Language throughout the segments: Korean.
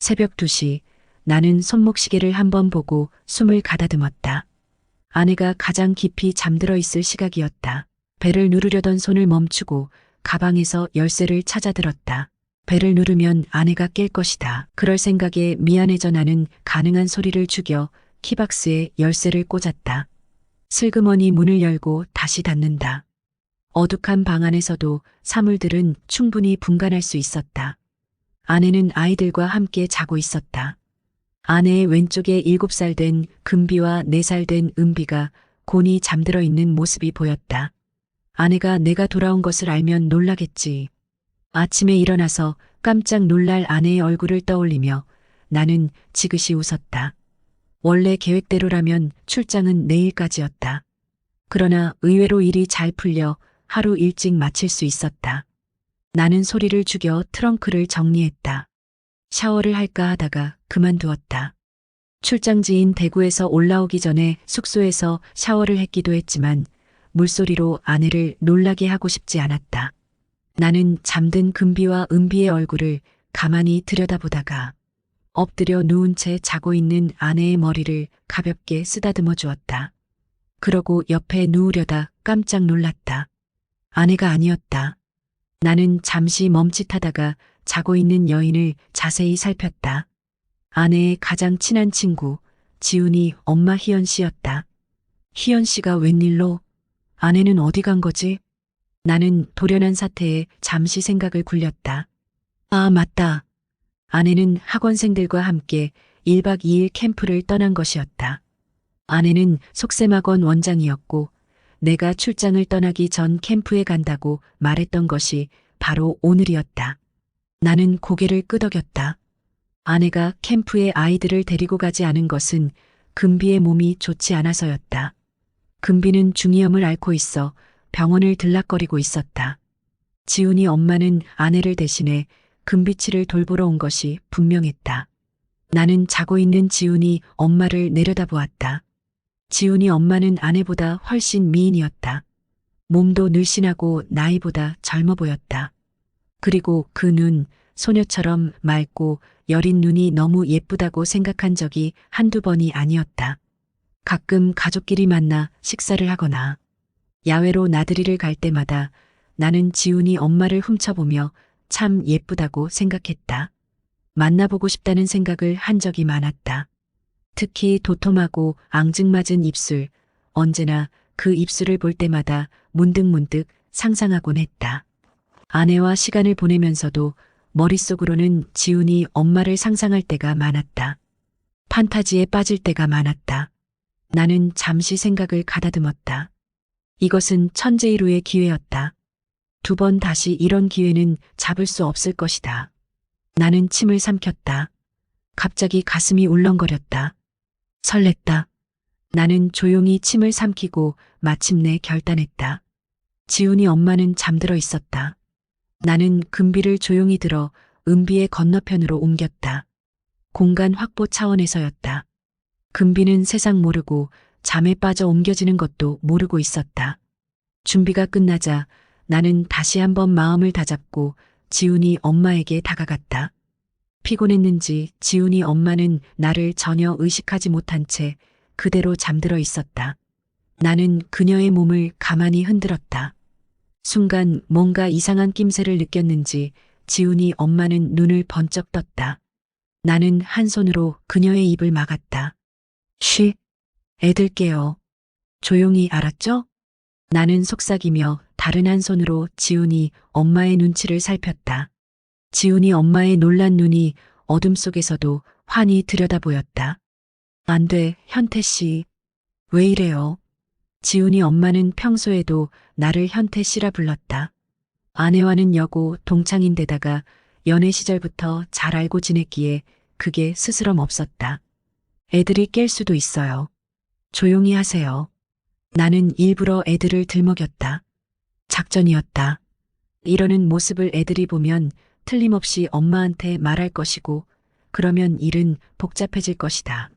새벽 2시 나는 손목시계를 한번 보고 숨을 가다듬었다. 아내가 가장 깊이 잠들어 있을 시각이었다. 벨을 누르려던 손을 멈추고 가방에서 열쇠를 찾아들었다. 벨을 누르면 아내가 깰 것이다. 그럴 생각에 미안해져 나는 가능한 소리를 죽여 키박스에 열쇠를 꽂았다. 슬그머니 문을 열고 다시 닫는다. 어둑한 방 안에서도 사물들은 충분히 분간할 수 있었다. 아내는 아이들과 함께 자고 있었다. 아내의 왼쪽에 7살 된 금비와 4살 된 은비가 곤히 잠들어 있는 모습이 보였다. 아내가 내가 돌아온 것을 알면 놀라겠지. 아침에 일어나서 깜짝 놀랄 아내의 얼굴을 떠올리며 나는 지그시 웃었다. 원래 계획대로라면 출장은 내일까지였다. 그러나 의외로 일이 잘 풀려 하루 일찍 마칠 수 있었다. 나는 소리를 죽여 트렁크를 정리했다. 샤워를 할까 하다가 그만두었다. 출장지인 대구에서 올라오기 전에 숙소에서 샤워를 했기도 했지만 물소리로 아내를 놀라게 하고 싶지 않았다. 나는 잠든 금비와 은비의 얼굴을 가만히 들여다보다가 엎드려 누운 채 자고 있는 아내의 머리를 가볍게 쓰다듬어 주었다. 그러고 옆에 누우려다 깜짝 놀랐다. 아내가 아니었다. 나는 잠시 멈칫하다가 자고 있는 여인을 자세히 살폈다. 아내의 가장 친한 친구, 지훈이 엄마 희연 씨였다. 희연 씨가 웬일로? 아내는 어디 간 거지? 나는 돌연한 사태에 잠시 생각을 굴렸다. 아, 맞다. 아내는 학원생들과 함께 1박 2일 캠프를 떠난 것이었다. 아내는 속셈학원 원장이었고 내가 출장을 떠나기 전 캠프에 간다고 말했던 것이 바로 오늘이었다. 나는 고개를 끄덕였다. 아내가 캠프에 아이들을 데리고 가지 않은 것은 금비의 몸이 좋지 않아서였다. 금비는 중이염을 앓고 있어 병원을 들락거리고 있었다. 지훈이 엄마는 아내를 대신해 금비치를 돌보러 온 것이 분명했다. 나는 자고 있는 지훈이 엄마를 내려다보았다. 지훈이 엄마는 아내보다 훨씬 미인이었다. 몸도 늘씬하고 나이보다 젊어 보였다. 그리고 그 눈, 소녀처럼 맑고 여린 눈이 너무 예쁘다고 생각한 적이 한두 번이 아니었다. 가끔 가족끼리 만나 식사를 하거나 야외로 나들이를 갈 때마다 나는 지훈이 엄마를 훔쳐보며 참 예쁘다고 생각했다. 만나보고 싶다는 생각을 한 적이 많았다. 특히 도톰하고 앙증맞은 입술, 언제나 그 입술을 볼 때마다 문득문득 상상하곤 했다. 아내와 시간을 보내면서도 머릿속으로는 지훈이 엄마를 상상할 때가 많았다. 판타지에 빠질 때가 많았다. 나는 잠시 생각을 가다듬었다. 이것은 천재일우의 기회였다. 2번 다시 이런 기회는 잡을 수 없을 것이다. 나는 침을 삼켰다. 갑자기 가슴이 울렁거렸다. 설렜다. 나는 조용히 침을 삼키고 마침내 결단했다. 지훈이 엄마는 잠들어 있었다. 나는 금비를 조용히 들어 은비의 건너편으로 옮겼다. 공간 확보 차원에서였다. 금비는 세상 모르고 잠에 빠져 옮겨지는 것도 모르고 있었다. 준비가 끝나자 나는 다시 한번 마음을 다잡고 지훈이 엄마에게 다가갔다. 피곤했는지 지훈이 엄마는 나를 전혀 의식하지 못한 채 그대로 잠들어 있었다. 나는 그녀의 몸을 가만히 흔들었다. 순간 뭔가 이상한 낌새를 느꼈는지 지훈이 엄마는 눈을 번쩍 떴다. 나는 한 손으로 그녀의 입을 막았다. 쉬, 애들 깨요. 조용히, 알았죠? 나는 속삭이며 다른 한 손으로 지훈이 엄마의 눈치를 살폈다. 지훈이 엄마의 놀란 눈이 어둠 속에서도 환히 들여다보였다. 안 돼, 현태 씨. 왜 이래요? 지훈이 엄마는 평소에도 나를 현태 씨라 불렀다. 아내와는 여고 동창인데다가 연애 시절부터 잘 알고 지냈기에 그게 스스럼 없었다. 애들이 깰 수도 있어요. 조용히 하세요. 나는 일부러 애들을 들먹였다. 작전이었다. 이러는 모습을 애들이 보면 틀림없이 엄마한테 말할 것이고 그러면 일은 복잡해질 것이다.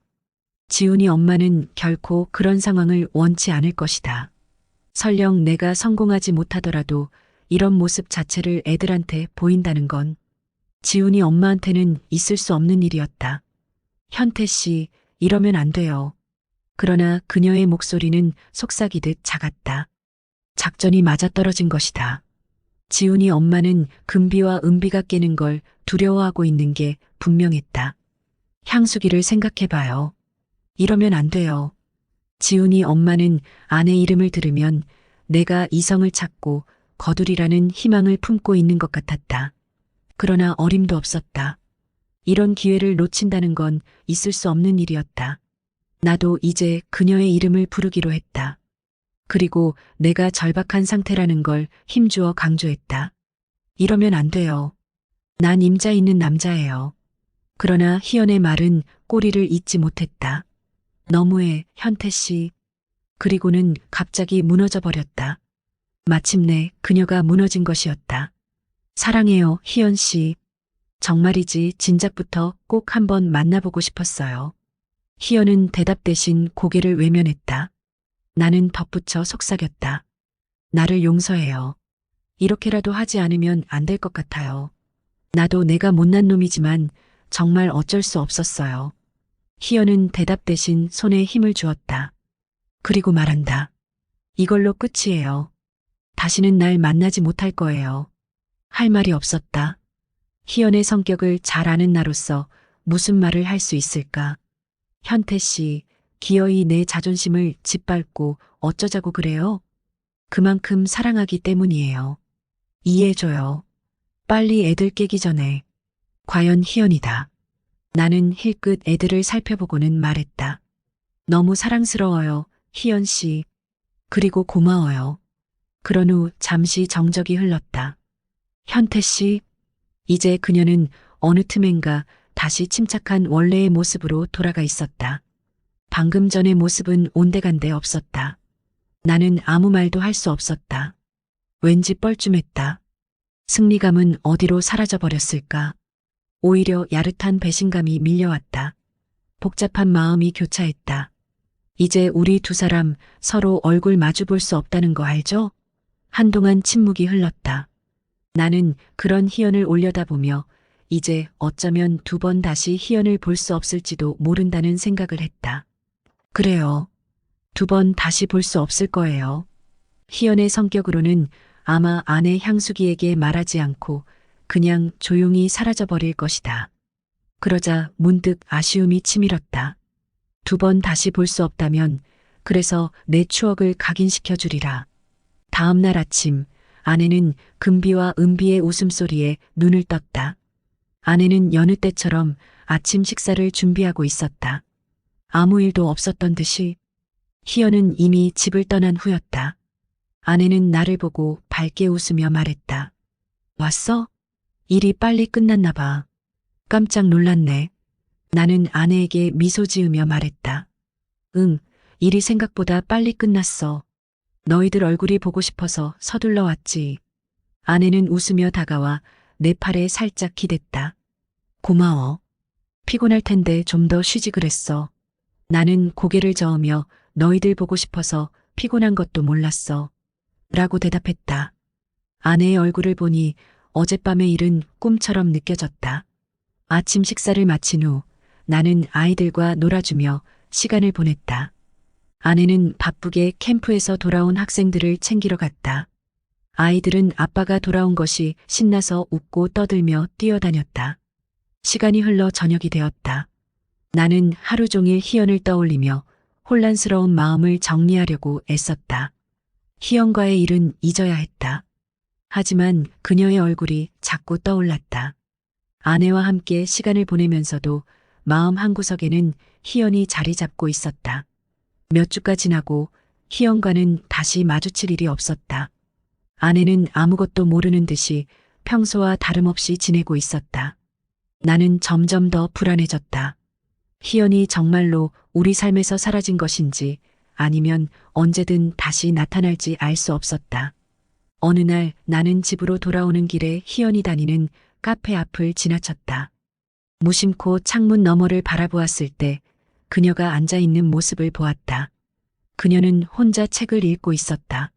지훈이 엄마는 결코 그런 상황을 원치 않을 것이다. 설령 내가 성공하지 못하더라도 이런 모습 자체를 애들한테 보인다는 건 지훈이 엄마한테는 있을 수 없는 일이었다. 현태 씨, 이러면 안 돼요. 그러나 그녀의 목소리는 속삭이듯 작았다. 작전이 맞아떨어진 것이다. 지훈이 엄마는 금비와 은비가 깨는 걸 두려워하고 있는 게 분명했다. 향수기를 생각해봐요. 이러면 안 돼요. 지훈이 엄마는 아내 이름을 들으면 내가 이성을 찾고 거두리라는 희망을 품고 있는 것 같았다. 그러나 어림도 없었다. 이런 기회를 놓친다는 건 있을 수 없는 일이었다. 나도 이제 그녀의 이름을 부르기로 했다. 그리고 내가 절박한 상태라는 걸 힘주어 강조했다. 이러면 안 돼요. 난 임자 있는 남자예요. 그러나 희연의 말은 꼬리를 잇지 못했다. 너무해, 현태 씨. 그리고는 갑자기 무너져 버렸다. 마침내 그녀가 무너진 것이었다. 사랑해요, 희연 씨. 정말이지 진작부터 꼭 한번 만나보고 싶었어요. 희연은 대답 대신 고개를 외면했다. 나는 덧붙여 속삭였다. 나를 용서해요. 이렇게라도 하지 않으면 안 될 것 같아요. 나도 내가 못난 놈이지만 정말 어쩔 수 없었어요. 희연은 대답 대신 손에 힘을 주었다. 그리고 말한다. 이걸로 끝이에요. 다시는 날 만나지 못할 거예요. 할 말이 없었다. 희연의 성격을 잘 아는 나로서 무슨 말을 할 수 있을까? 현태 씨, 기어이 내 자존심을 짓밟고 어쩌자고 그래요? 그만큼 사랑하기 때문이에요. 이해해줘요. 빨리 애들 깨기 전에. 과연 희연이다. 나는 힐끗 애들을 살펴보고는 말했다. 너무 사랑스러워요, 희연 씨. 그리고 고마워요. 그런 후 잠시 정적이 흘렀다. 현태 씨. 이제 그녀는 어느 틈엔가 다시 침착한 원래의 모습으로 돌아가 있었다. 방금 전의 모습은 온데간데 없었다. 나는 아무 말도 할 수 없었다. 왠지 뻘쭘했다. 승리감은 어디로 사라져버렸을까? 오히려 야릇한 배신감이 밀려왔다. 복잡한 마음이 교차했다. 이제 우리 두 사람 서로 얼굴 마주 볼 수 없다는 거 알죠? 한동안 침묵이 흘렀다. 나는 그런 희연을 올려다보며 이제 어쩌면 두 번 다시 희연을 볼 수 없을지도 모른다는 생각을 했다. 그래요. 두 번 다시 볼 수 없을 거예요. 희연의 성격으로는 아마 아내 향수기에게 말하지 않고 그냥 조용히 사라져버릴 것이다. 그러자 문득 아쉬움이 치밀었다. 두 번 다시 볼 수 없다면 그래서 내 추억을 각인시켜 주리라. 다음 날 아침 아내는 금비와 은비의 웃음소리에 눈을 떴다. 아내는 여느 때처럼 아침 식사를 준비하고 있었다. 아무 일도 없었던 듯이. 희연은 이미 집을 떠난 후였다. 아내는 나를 보고 밝게 웃으며 말했다. 왔어? 일이 빨리 끝났나 봐. 깜짝 놀랐네. 나는 아내에게 미소 지으며 말했다. 응, 일이 생각보다 빨리 끝났어. 너희들 얼굴이 보고 싶어서 서둘러 왔지. 아내는 웃으며 다가와 내 팔에 살짝 기댔다. 고마워. 피곤할 텐데 좀 더 쉬지 그랬어. 나는 고개를 저으며 너희들 보고 싶어서 피곤한 것도 몰랐어. 라고 대답했다. 아내의 얼굴을 보니 어젯밤의 일은 꿈처럼 느껴졌다. 아침 식사를 마친 후 나는 아이들과 놀아주며 시간을 보냈다. 아내는 바쁘게 캠프에서 돌아온 학생들을 챙기러 갔다. 아이들은 아빠가 돌아온 것이 신나서 웃고 떠들며 뛰어다녔다. 시간이 흘러 저녁이 되었다. 나는 하루 종일 희연을 떠올리며 혼란스러운 마음을 정리하려고 애썼다. 희연과의 일은 잊어야 했다. 하지만 그녀의 얼굴이 자꾸 떠올랐다. 아내와 함께 시간을 보내면서도 마음 한구석에는 희연이 자리 잡고 있었다. 몇 주가 지나고 희연과는 다시 마주칠 일이 없었다. 아내는 아무것도 모르는 듯이 평소와 다름없이 지내고 있었다. 나는 점점 더 불안해졌다. 희연이 정말로 우리 삶에서 사라진 것인지 아니면 언제든 다시 나타날지 알 수 없었다. 어느 날 나는 집으로 돌아오는 길에 희연이 다니는 카페 앞을 지나쳤다. 무심코 창문 너머를 바라보았을 때 그녀가 앉아있는 모습을 보았다. 그녀는 혼자 책을 읽고 있었다.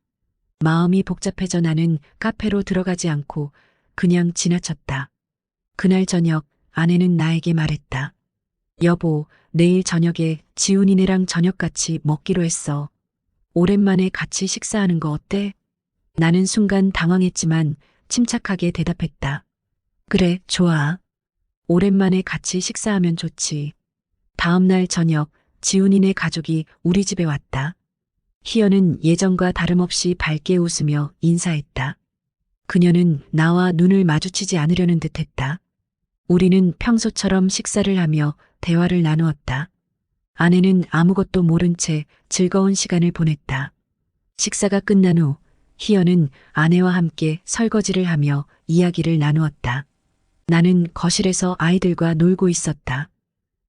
마음이 복잡해져 나는 카페로 들어가지 않고 그냥 지나쳤다. 그날 저녁 아내는 나에게 말했다. 여보, 내일 저녁에 지훈이네랑 저녁 같이 먹기로 했어. 오랜만에 같이 식사하는 거 어때? 나는 순간 당황했지만 침착하게 대답했다. 그래, 좋아. 오랜만에 같이 식사하면 좋지. 다음 날 저녁 지훈이네 가족이 우리 집에 왔다. 희연은 예전과 다름없이 밝게 웃으며 인사했다. 그녀는 나와 눈을 마주치지 않으려는 듯했다. 우리는 평소처럼 식사를 하며 대화를 나누었다. 아내는 아무것도 모른 채 즐거운 시간을 보냈다. 식사가 끝난 후 희연은 아내와 함께 설거지를 하며 이야기를 나누었다. 나는 거실에서 아이들과 놀고 있었다.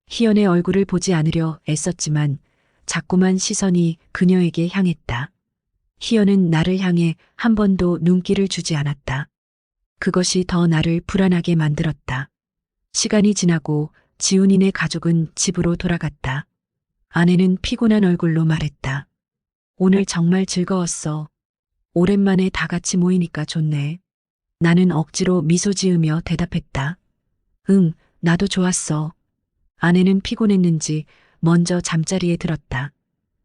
희연의 얼굴을 보지 않으려 애썼지만 자꾸만 시선이 그녀에게 향했다. 희연은 나를 향해 한 번도 눈길을 주지 않았다. 그것이 더 나를 불안하게 만들었다. 시간이 지나고 지훈이네 가족은 집으로 돌아갔다. 아내는 피곤한 얼굴로 말했다. 오늘 정말 즐거웠어. 오랜만에 다 같이 모이니까 좋네. 나는 억지로 미소 지으며 대답했다. 응, 나도 좋았어. 아내는 피곤했는지 먼저 잠자리에 들었다.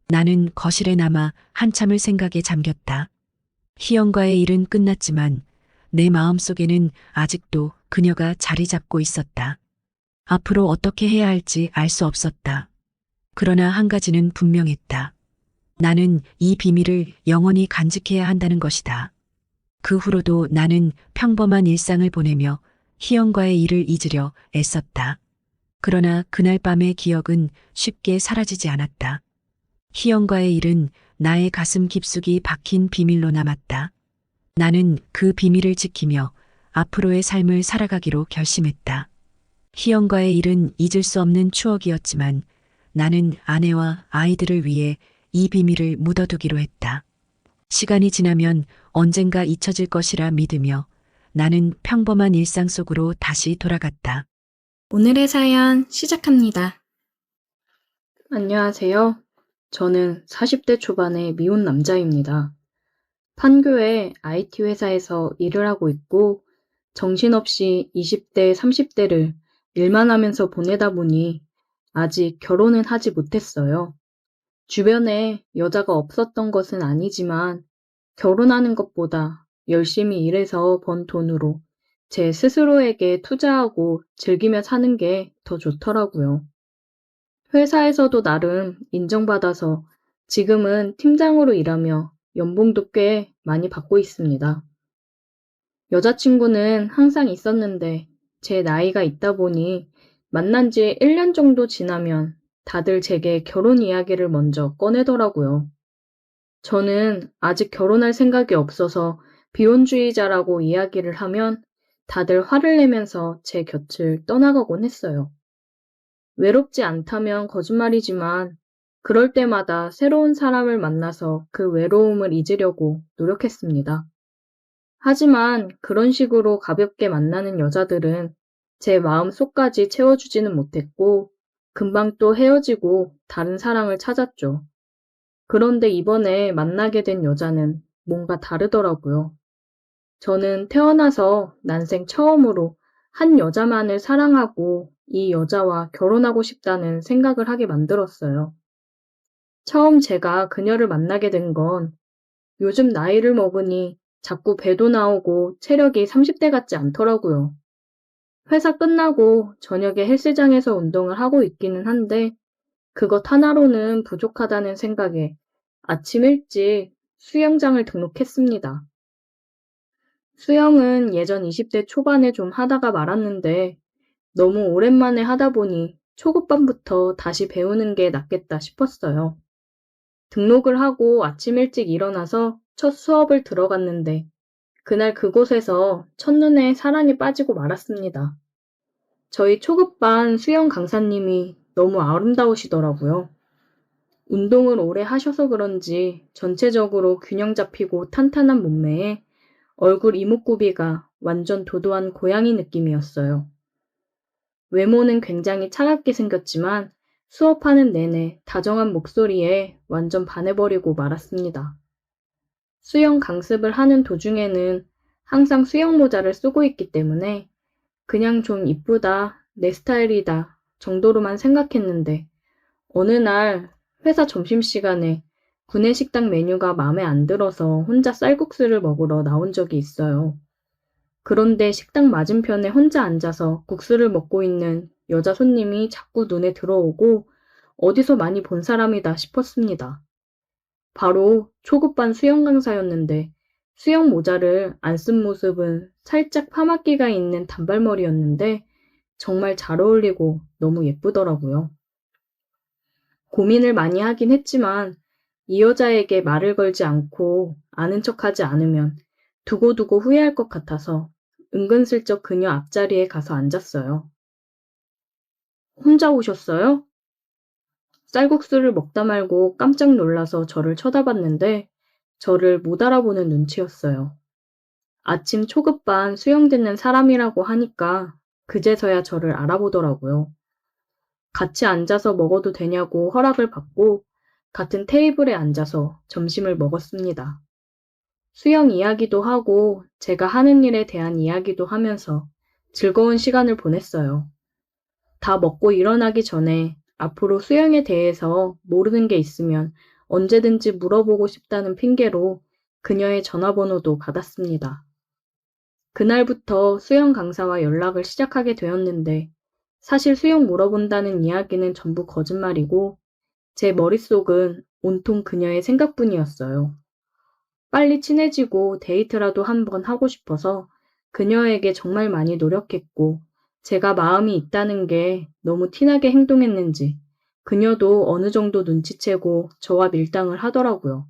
나는 거실에 남아 한참을 생각에 잠겼다. 희연과의 일은 끝났지만 내 마음속에는 아직도 그녀가 자리 잡고 있었다. 앞으로 어떻게 해야 할지 알 수 없었다. 그러나 한 가지는 분명했다. 나는 이 비밀을 영원히 간직해야 한다는 것이다. 그 후로도 나는 평범한 일상을 보내며 희연과의 일을 잊으려 애썼다. 그러나 그날 밤의 기억은 쉽게 사라지지 않았다. 희연과의 일은 나의 가슴 깊숙이 박힌 비밀로 남았다. 나는 그 비밀을 지키며 앞으로의 삶을 살아가기로 결심했다. 희연과의 일은 잊을 수 없는 추억이었지만 나는 아내와 아이들을 위해 이 비밀을 묻어두기로 했다. 시간이 지나면 언젠가 잊혀질 것이라 믿으며 나는 평범한 일상 속으로 다시 돌아갔다. 오늘의 사연 시작합니다. 안녕하세요. 저는 40대 초반의 미혼 남자입니다. 판교의 IT 회사에서 일을 하고 있고 정신없이 20대, 30대를 일만 하면서 보내다 보니 아직 결혼은 하지 못했어요. 주변에 여자가 없었던 것은 아니지만 결혼하는 것보다 열심히 일해서 번 돈으로 제 스스로에게 투자하고 즐기며 사는 게 더 좋더라고요. 회사에서도 나름 인정받아서 지금은 팀장으로 일하며 연봉도 꽤 많이 받고 있습니다. 여자친구는 항상 있었는데 제 나이가 있다 보니 만난 지 1년 정도 지나면 다들 제게 결혼 이야기를 먼저 꺼내더라고요. 저는 아직 결혼할 생각이 없어서 비혼주의자라고 이야기를 하면 다들 화를 내면서 제 곁을 떠나가곤 했어요. 외롭지 않다면 거짓말이지만 그럴 때마다 새로운 사람을 만나서 그 외로움을 잊으려고 노력했습니다. 하지만 그런 식으로 가볍게 만나는 여자들은 제 마음 속까지 채워주지는 못했고 금방 또 헤어지고 다른 사랑을 찾았죠. 그런데 이번에 만나게 된 여자는 뭔가 다르더라고요. 저는 태어나서 난생 처음으로 한 여자만을 사랑하고 이 여자와 결혼하고 싶다는 생각을 하게 만들었어요. 처음 제가 그녀를 만나게 된 건 요즘 나이를 먹으니 자꾸 배도 나오고 체력이 30대 같지 않더라고요. 회사 끝나고 저녁에 헬스장에서 운동을 하고 있기는 한데 그것 하나로는 부족하다는 생각에 아침 일찍 수영장을 등록했습니다. 수영은 예전 20대 초반에 좀 하다가 말았는데 너무 오랜만에 하다 보니 초급반부터 다시 배우는 게 낫겠다 싶었어요. 등록을 하고 아침 일찍 일어나서 첫 수업을 들어갔는데 그날 그곳에서 첫눈에 사랑에 빠지고 말았습니다. 저희 초급반 수영 강사님이 너무 아름다우시더라고요. 운동을 오래 하셔서 그런지 전체적으로 균형 잡히고 탄탄한 몸매에 얼굴 이목구비가 완전 도도한 고양이 느낌이었어요. 외모는 굉장히 차갑게 생겼지만 수업하는 내내 다정한 목소리에 완전 반해버리고 말았습니다. 수영 강습을 하는 도중에는 항상 수영 모자를 쓰고 있기 때문에 그냥 좀 이쁘다, 내 스타일이다 정도로만 생각했는데 어느 날 회사 점심시간에 구내식당 메뉴가 마음에 안 들어서 혼자 쌀국수를 먹으러 나온 적이 있어요. 그런데 식당 맞은편에 혼자 앉아서 국수를 먹고 있는 여자 손님이 자꾸 눈에 들어오고 어디서 많이 본 사람이다 싶었습니다. 바로 초급반 수영 강사였는데 수영 모자를 안 쓴 모습은 살짝 파마기가 있는 단발머리였는데 정말 잘 어울리고 너무 예쁘더라고요. 고민을 많이 하긴 했지만 이 여자에게 말을 걸지 않고 아는 척하지 않으면 두고두고 후회할 것 같아서 은근슬쩍 그녀 앞자리에 가서 앉았어요. 혼자 오셨어요? 쌀국수를 먹다 말고 깜짝 놀라서 저를 쳐다봤는데 저를 못 알아보는 눈치였어요. 아침 초급반 수영 듣는 사람이라고 하니까 그제서야 저를 알아보더라고요. 같이 앉아서 먹어도 되냐고 허락을 받고 같은 테이블에 앉아서 점심을 먹었습니다. 수영 이야기도 하고 제가 하는 일에 대한 이야기도 하면서 즐거운 시간을 보냈어요. 다 먹고 일어나기 전에 앞으로 수영에 대해서 모르는 게 있으면 언제든지 물어보고 싶다는 핑계로 그녀의 전화번호도 받았습니다. 그날부터 수영 강사와 연락을 시작하게 되었는데 사실 수영 물어본다는 이야기는 전부 거짓말이고 제 머릿속은 온통 그녀의 생각뿐이었어요. 빨리 친해지고 데이트라도 한번 하고 싶어서 그녀에게 정말 많이 노력했고 제가 마음이 있다는 게 너무 티나게 행동했는지 그녀도 어느 정도 눈치채고 저와 밀당을 하더라고요.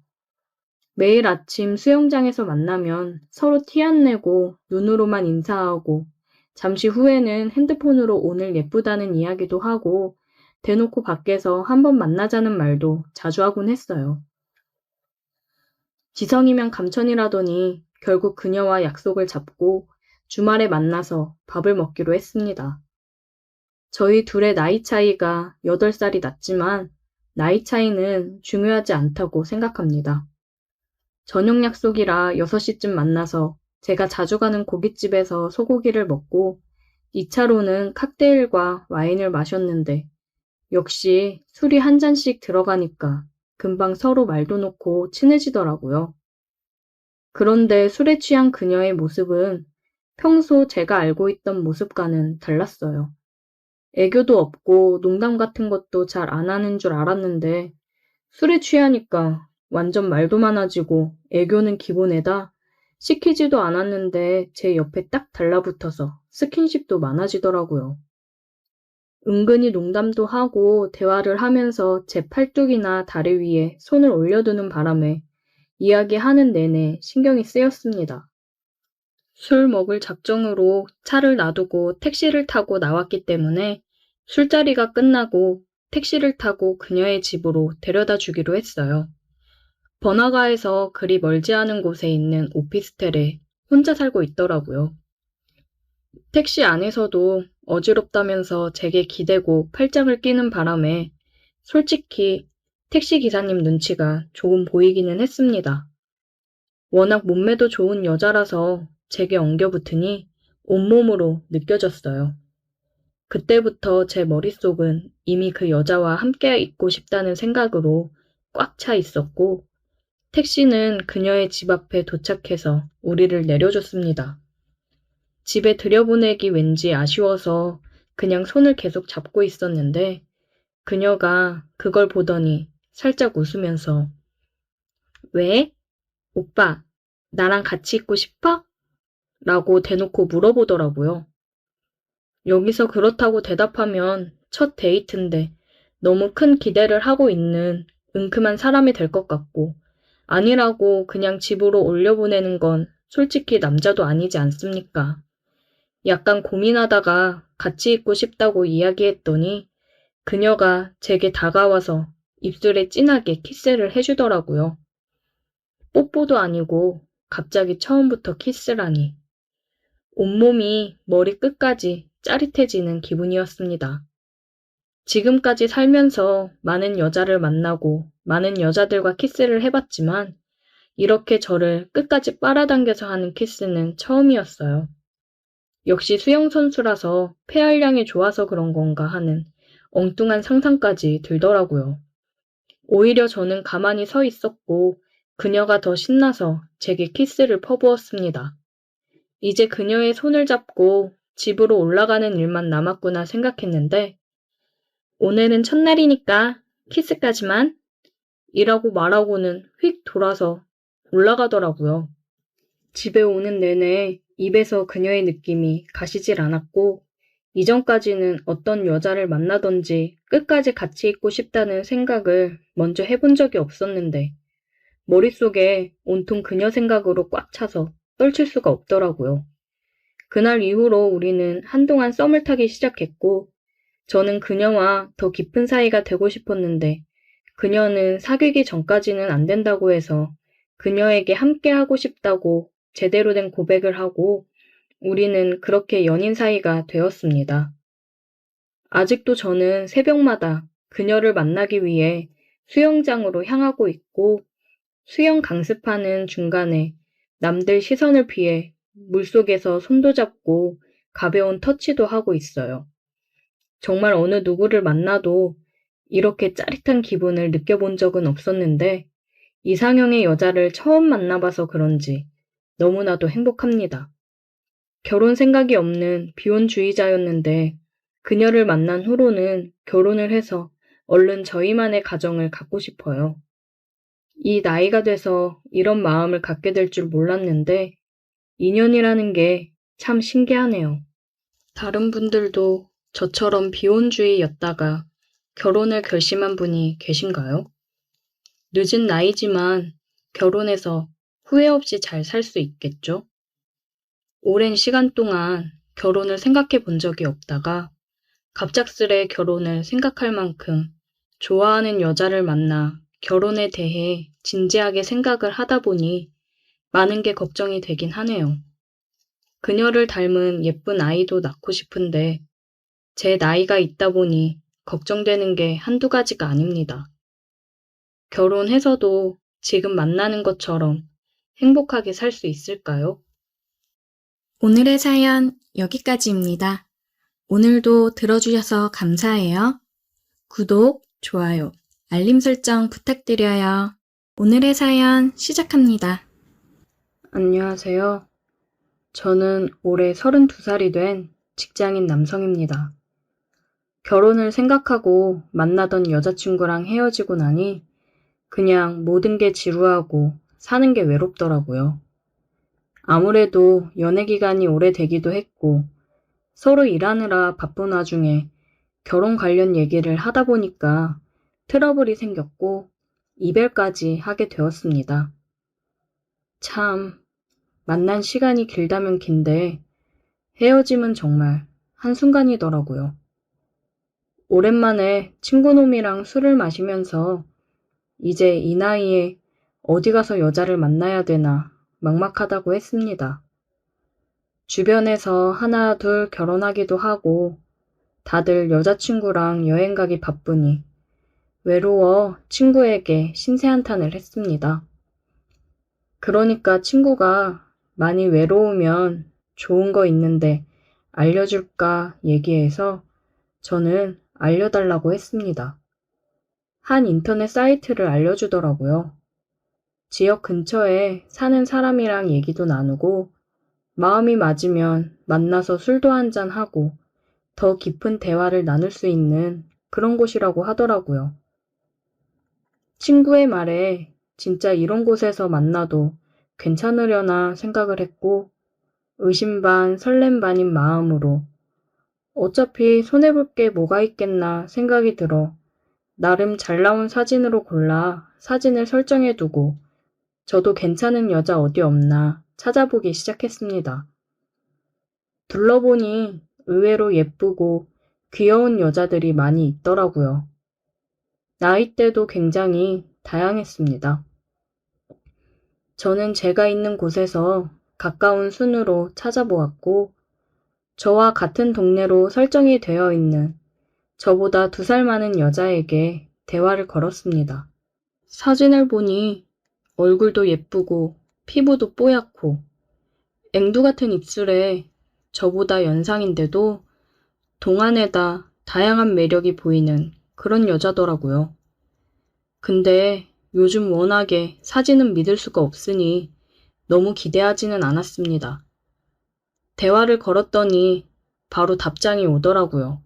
매일 아침 수영장에서 만나면 서로 티 안 내고 눈으로만 인사하고 잠시 후에는 핸드폰으로 오늘 예쁘다는 이야기도 하고 대놓고 밖에서 한번 만나자는 말도 자주 하곤 했어요. 지성이면 감천이라더니 결국 그녀와 약속을 잡고 주말에 만나서 밥을 먹기로 했습니다. 저희 둘의 나이 차이가 8살이 났지만 나이 차이는 중요하지 않다고 생각합니다. 저녁 약속이라 6시쯤 만나서 제가 자주 가는 고깃집에서 소고기를 먹고 2차로는 칵테일과 와인을 마셨는데 역시 술이 한 잔씩 들어가니까 금방 서로 말도 놓고 친해지더라고요. 그런데 술에 취한 그녀의 모습은 평소 제가 알고 있던 모습과는 달랐어요. 애교도 없고 농담 같은 것도 잘 안 하는 줄 알았는데 술에 취하니까 완전 말도 많아지고 애교는 기본에다 시키지도 않았는데 제 옆에 딱 달라붙어서 스킨십도 많아지더라고요. 은근히 농담도 하고 대화를 하면서 제 팔뚝이나 다리 위에 손을 올려두는 바람에 이야기하는 내내 신경이 쓰였습니다. 술 먹을 작정으로 차를 놔두고 택시를 타고 나왔기 때문에 술자리가 끝나고 택시를 타고 그녀의 집으로 데려다 주기로 했어요. 번화가에서 그리 멀지 않은 곳에 있는 오피스텔에 혼자 살고 있더라고요. 택시 안에서도 어지럽다면서 제게 기대고 팔짱을 끼는 바람에 솔직히 택시 기사님 눈치가 조금 보이기는 했습니다. 워낙 몸매도 좋은 여자라서 제게 엉겨붙으니 온몸으로 느껴졌어요. 그때부터 제 머릿속은 이미 그 여자와 함께 있고 싶다는 생각으로 꽉 차 있었고 택시는 그녀의 집 앞에 도착해서 우리를 내려줬습니다. 집에 들여보내기 왠지 아쉬워서 그냥 손을 계속 잡고 있었는데 그녀가 그걸 보더니 살짝 웃으면서 왜? 오빠, 나랑 같이 있고 싶어? 라고 대놓고 물어보더라고요. 여기서 그렇다고 대답하면 첫 데이트인데 너무 큰 기대를 하고 있는 은큼한 사람이 될 것 같고 아니라고 그냥 집으로 올려보내는 건 솔직히 남자도 아니지 않습니까? 약간 고민하다가 같이 있고 싶다고 이야기했더니 그녀가 제게 다가와서 입술에 진하게 키스를 해주더라고요. 뽀뽀도 아니고 갑자기 처음부터 키스라니. 온몸이 머리끝까지 짜릿해지는 기분이었습니다. 지금까지 살면서 많은 여자를 만나고 많은 여자들과 키스를 해봤지만 이렇게 저를 끝까지 빨아당겨서 하는 키스는 처음이었어요. 역시 수영 선수라서 폐활량이 좋아서 그런 건가 하는 엉뚱한 상상까지 들더라고요. 오히려 저는 가만히 서 있었고 그녀가 더 신나서 제게 키스를 퍼부었습니다. 이제 그녀의 손을 잡고 집으로 올라가는 일만 남았구나 생각했는데 오늘은 첫날이니까 키스까지만 이라고 말하고는 휙 돌아서 올라가더라고요. 집에 오는 내내 입에서 그녀의 느낌이 가시질 않았고 이전까지는 어떤 여자를 만나던지 끝까지 같이 있고 싶다는 생각을 먼저 해본 적이 없었는데 머릿속에 온통 그녀 생각으로 꽉 차서 떨칠 수가 없더라고요. 그날 이후로 우리는 한동안 썸을 타기 시작했고 저는 그녀와 더 깊은 사이가 되고 싶었는데 그녀는 사귀기 전까지는 안 된다고 해서 그녀에게 함께 하고 싶다고 제대로 된 고백을 하고 우리는 그렇게 연인 사이가 되었습니다. 아직도 저는 새벽마다 그녀를 만나기 위해 수영장으로 향하고 있고 수영 강습하는 중간에 남들 시선을 피해 물속에서 손도 잡고 가벼운 터치도 하고 있어요. 정말 어느 누구를 만나도 이렇게 짜릿한 기분을 느껴본 적은 없었는데 이상형의 여자를 처음 만나봐서 그런지 너무나도 행복합니다. 결혼 생각이 없는 비혼주의자였는데 그녀를 만난 후로는 결혼을 해서 얼른 저희만의 가정을 갖고 싶어요. 이 나이가 돼서 이런 마음을 갖게 될 줄 몰랐는데 인연이라는 게 참 신기하네요. 다른 분들도 저처럼 비혼주의였다가 결혼을 결심한 분이 계신가요? 늦은 나이지만 결혼해서 후회 없이 잘 살 수 있겠죠? 오랜 시간 동안 결혼을 생각해 본 적이 없다가 갑작스레 결혼을 생각할 만큼 좋아하는 여자를 만나 결혼에 대해 진지하게 생각을 하다 보니 많은 게 걱정이 되긴 하네요. 그녀를 닮은 예쁜 아이도 낳고 싶은데 제 나이가 있다 보니 걱정되는 게 한두 가지가 아닙니다. 결혼해서도 지금 만나는 것처럼 행복하게 살 수 있을까요? 오늘의 사연 여기까지입니다. 오늘도 들어주셔서 감사해요. 구독, 좋아요, 알림 설정 부탁드려요. 오늘의 사연 시작합니다. 안녕하세요. 저는 올해 32살이 된 직장인 남성입니다. 결혼을 생각하고 만나던 여자친구랑 헤어지고 나니 그냥 모든 게 지루하고 사는 게 외롭더라고요. 아무래도 연애 기간이 오래되기도 했고 서로 일하느라 바쁜 와중에 결혼 관련 얘기를 하다 보니까 트러블이 생겼고 이별까지 하게 되었습니다. 참, 만난 시간이 길다면 긴데 헤어짐은 정말 한순간이더라고요. 오랜만에 친구놈이랑 술을 마시면서 이제 이 나이에 어디 가서 여자를 만나야 되나 막막하다고 했습니다. 주변에서 하나 둘 결혼하기도 하고 다들 여자친구랑 여행 가기 바쁘니 외로워 친구에게 신세한탄을 했습니다. 그러니까 친구가 많이 외로우면 좋은 거 있는데 알려줄까 얘기해서 저는 알려달라고 했습니다. 한 인터넷 사이트를 알려주더라고요. 지역 근처에 사는 사람이랑 얘기도 나누고 마음이 맞으면 만나서 술도 한잔 하고 더 깊은 대화를 나눌 수 있는 그런 곳이라고 하더라고요. 친구의 말에 진짜 이런 곳에서 만나도 괜찮으려나 생각을 했고 의심 반 설렘 반인 마음으로 어차피 손해볼 게 뭐가 있겠나 생각이 들어 나름 잘 나온 사진으로 골라 사진을 설정해 두고 저도 괜찮은 여자 어디 없나 찾아보기 시작했습니다. 둘러보니 의외로 예쁘고 귀여운 여자들이 많이 있더라고요. 나이대도 굉장히 다양했습니다. 저는 제가 있는 곳에서 가까운 순으로 찾아보았고 저와 같은 동네로 설정이 되어 있는 저보다 2살 많은 여자에게 대화를 걸었습니다. 사진을 보니 얼굴도 예쁘고 피부도 뽀얗고 앵두 같은 입술에 저보다 연상인데도 동안에다 다양한 매력이 보이는 그런 여자더라고요. 근데 요즘 워낙에 사진은 믿을 수가 없으니 너무 기대하지는 않았습니다. 대화를 걸었더니 바로 답장이 오더라고요.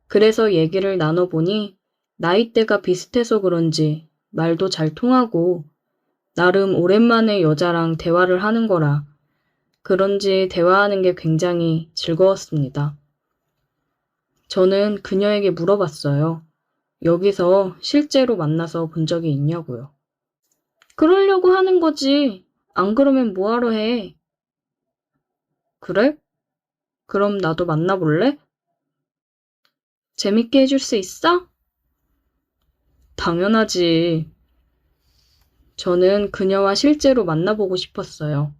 그래서 얘기를 나눠보니 나이대가 비슷해서 그런지 말도 잘 통하고 나름 오랜만에 여자랑 대화를 하는 거라 그런지 대화하는 게 굉장히 즐거웠습니다. 저는 그녀에게 물어봤어요. 여기서 실제로 만나서 본 적이 있냐고요. 그러려고 하는 거지. 안 그러면 뭐하러 해? 그래? 그럼 나도 만나볼래? 재밌게 해줄 수 있어? 당연하지. 저는 그녀와 실제로 만나보고 싶었어요.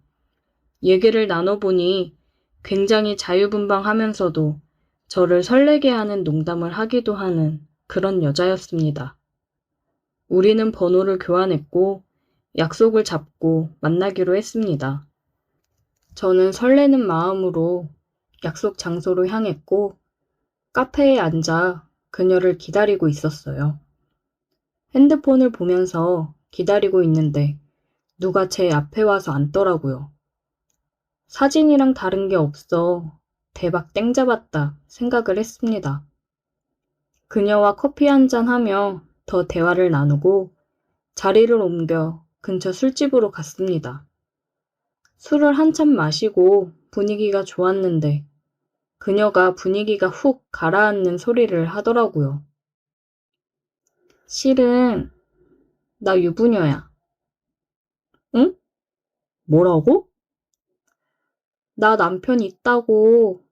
얘기를 나눠보니 굉장히 자유분방하면서도 저를 설레게 하는 농담을 하기도 하는 그런 여자였습니다. 우리는 번호를 교환했고 약속을 잡고 만나기로 했습니다. 저는 설레는 마음으로 약속 장소로 향했고 카페에 앉아 그녀를 기다리고 있었어요. 핸드폰을 보면서 기다리고 있는데 누가 제 앞에 와서 앉더라고요. 사진이랑 다른 게 없어 대박 땡 잡았다 생각을 했습니다. 그녀와 커피 한잔 하며 더 대화를 나누고 자리를 옮겨 근처 술집으로 갔습니다. 술을 한참 마시고 분위기가 좋았는데 그녀가 분위기가 훅 가라앉는 소리를 하더라고요. 실은 나 유부녀야. 응? 뭐라고? 나 남편 있다고.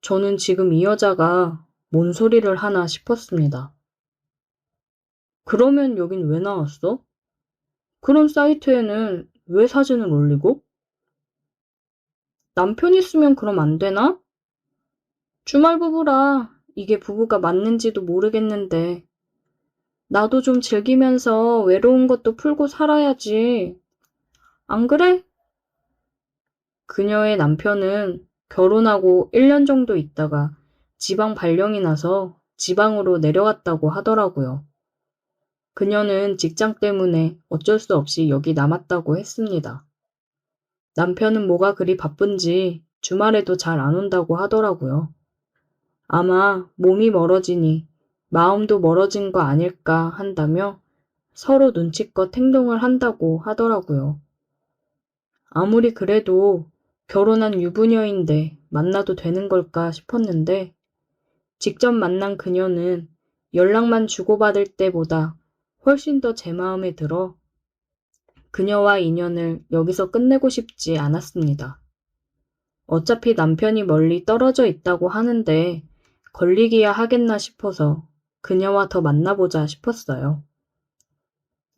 저는 지금 이 여자가 뭔 소리를 하나 싶었습니다. 그러면 여긴 왜 나왔어? 그런 사이트에는 왜 사진을 올리고? 남편 있으면 그럼 안 되나? 주말 부부라 이게 부부가 맞는지도 모르겠는데 나도 좀 즐기면서 외로운 것도 풀고 살아야지. 안 그래? 그녀의 남편은 결혼하고 1년 정도 있다가 지방 발령이 나서 지방으로 내려갔다고 하더라고요. 그녀는 직장 때문에 어쩔 수 없이 여기 남았다고 했습니다. 남편은 뭐가 그리 바쁜지 주말에도 잘 안 온다고 하더라고요. 아마 몸이 멀어지니 마음도 멀어진 거 아닐까 한다며 서로 눈치껏 행동을 한다고 하더라고요. 아무리 그래도 결혼한 유부녀인데 만나도 되는 걸까 싶었는데 직접 만난 그녀는 연락만 주고받을 때보다 훨씬 더 제 마음에 들어 그녀와 인연을 여기서 끝내고 싶지 않았습니다. 어차피 남편이 멀리 떨어져 있다고 하는데 걸리기야 하겠나 싶어서 그녀와 더 만나보자 싶었어요.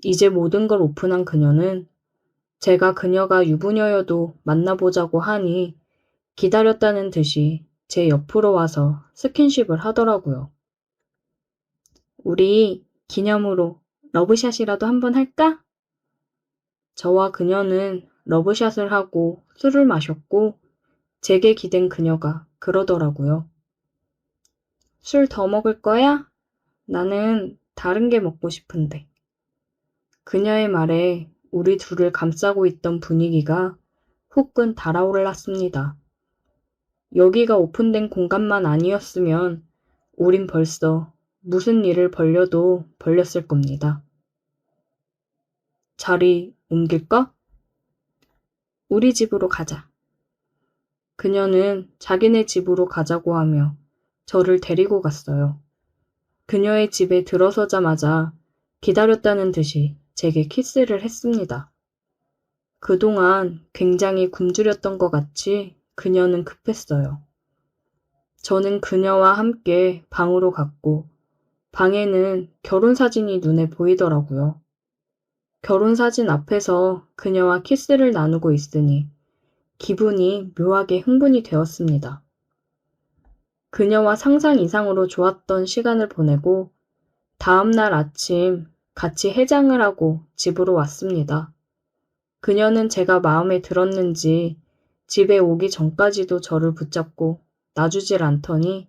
이제 모든 걸 오픈한 그녀는 제가 그녀가 유부녀여도 만나보자고 하니 기다렸다는 듯이 제 옆으로 와서 스킨십을 하더라고요. 우리 기념으로 러브샷이라도 한번 할까? 저와 그녀는 러브샷을 하고 술을 마셨고 제게 기댄 그녀가 그러더라고요. 술 더 먹을 거야? 나는 다른 게 먹고 싶은데. 그녀의 말에 우리 둘을 감싸고 있던 분위기가 후끈 달아올랐습니다. 여기가 오픈된 공간만 아니었으면 우린 벌써 무슨 일을 벌려도 벌렸을 겁니다. 자리 옮길까? 우리 집으로 가자. 그녀는 자기네 집으로 가자고 하며 저를 데리고 갔어요. 그녀의 집에 들어서자마자 기다렸다는 듯이 제게 키스를 했습니다. 그동안 굉장히 굶주렸던 것 같이 그녀는 급했어요. 저는 그녀와 함께 방으로 갔고 방에는 결혼사진이 눈에 보이더라고요. 결혼사진 앞에서 그녀와 키스를 나누고 있으니 기분이 묘하게 흥분이 되었습니다. 그녀와 상상 이상으로 좋았던 시간을 보내고 다음날 아침 같이 해장을 하고 집으로 왔습니다. 그녀는 제가 마음에 들었는지 집에 오기 전까지도 저를 붙잡고 놔주질 않더니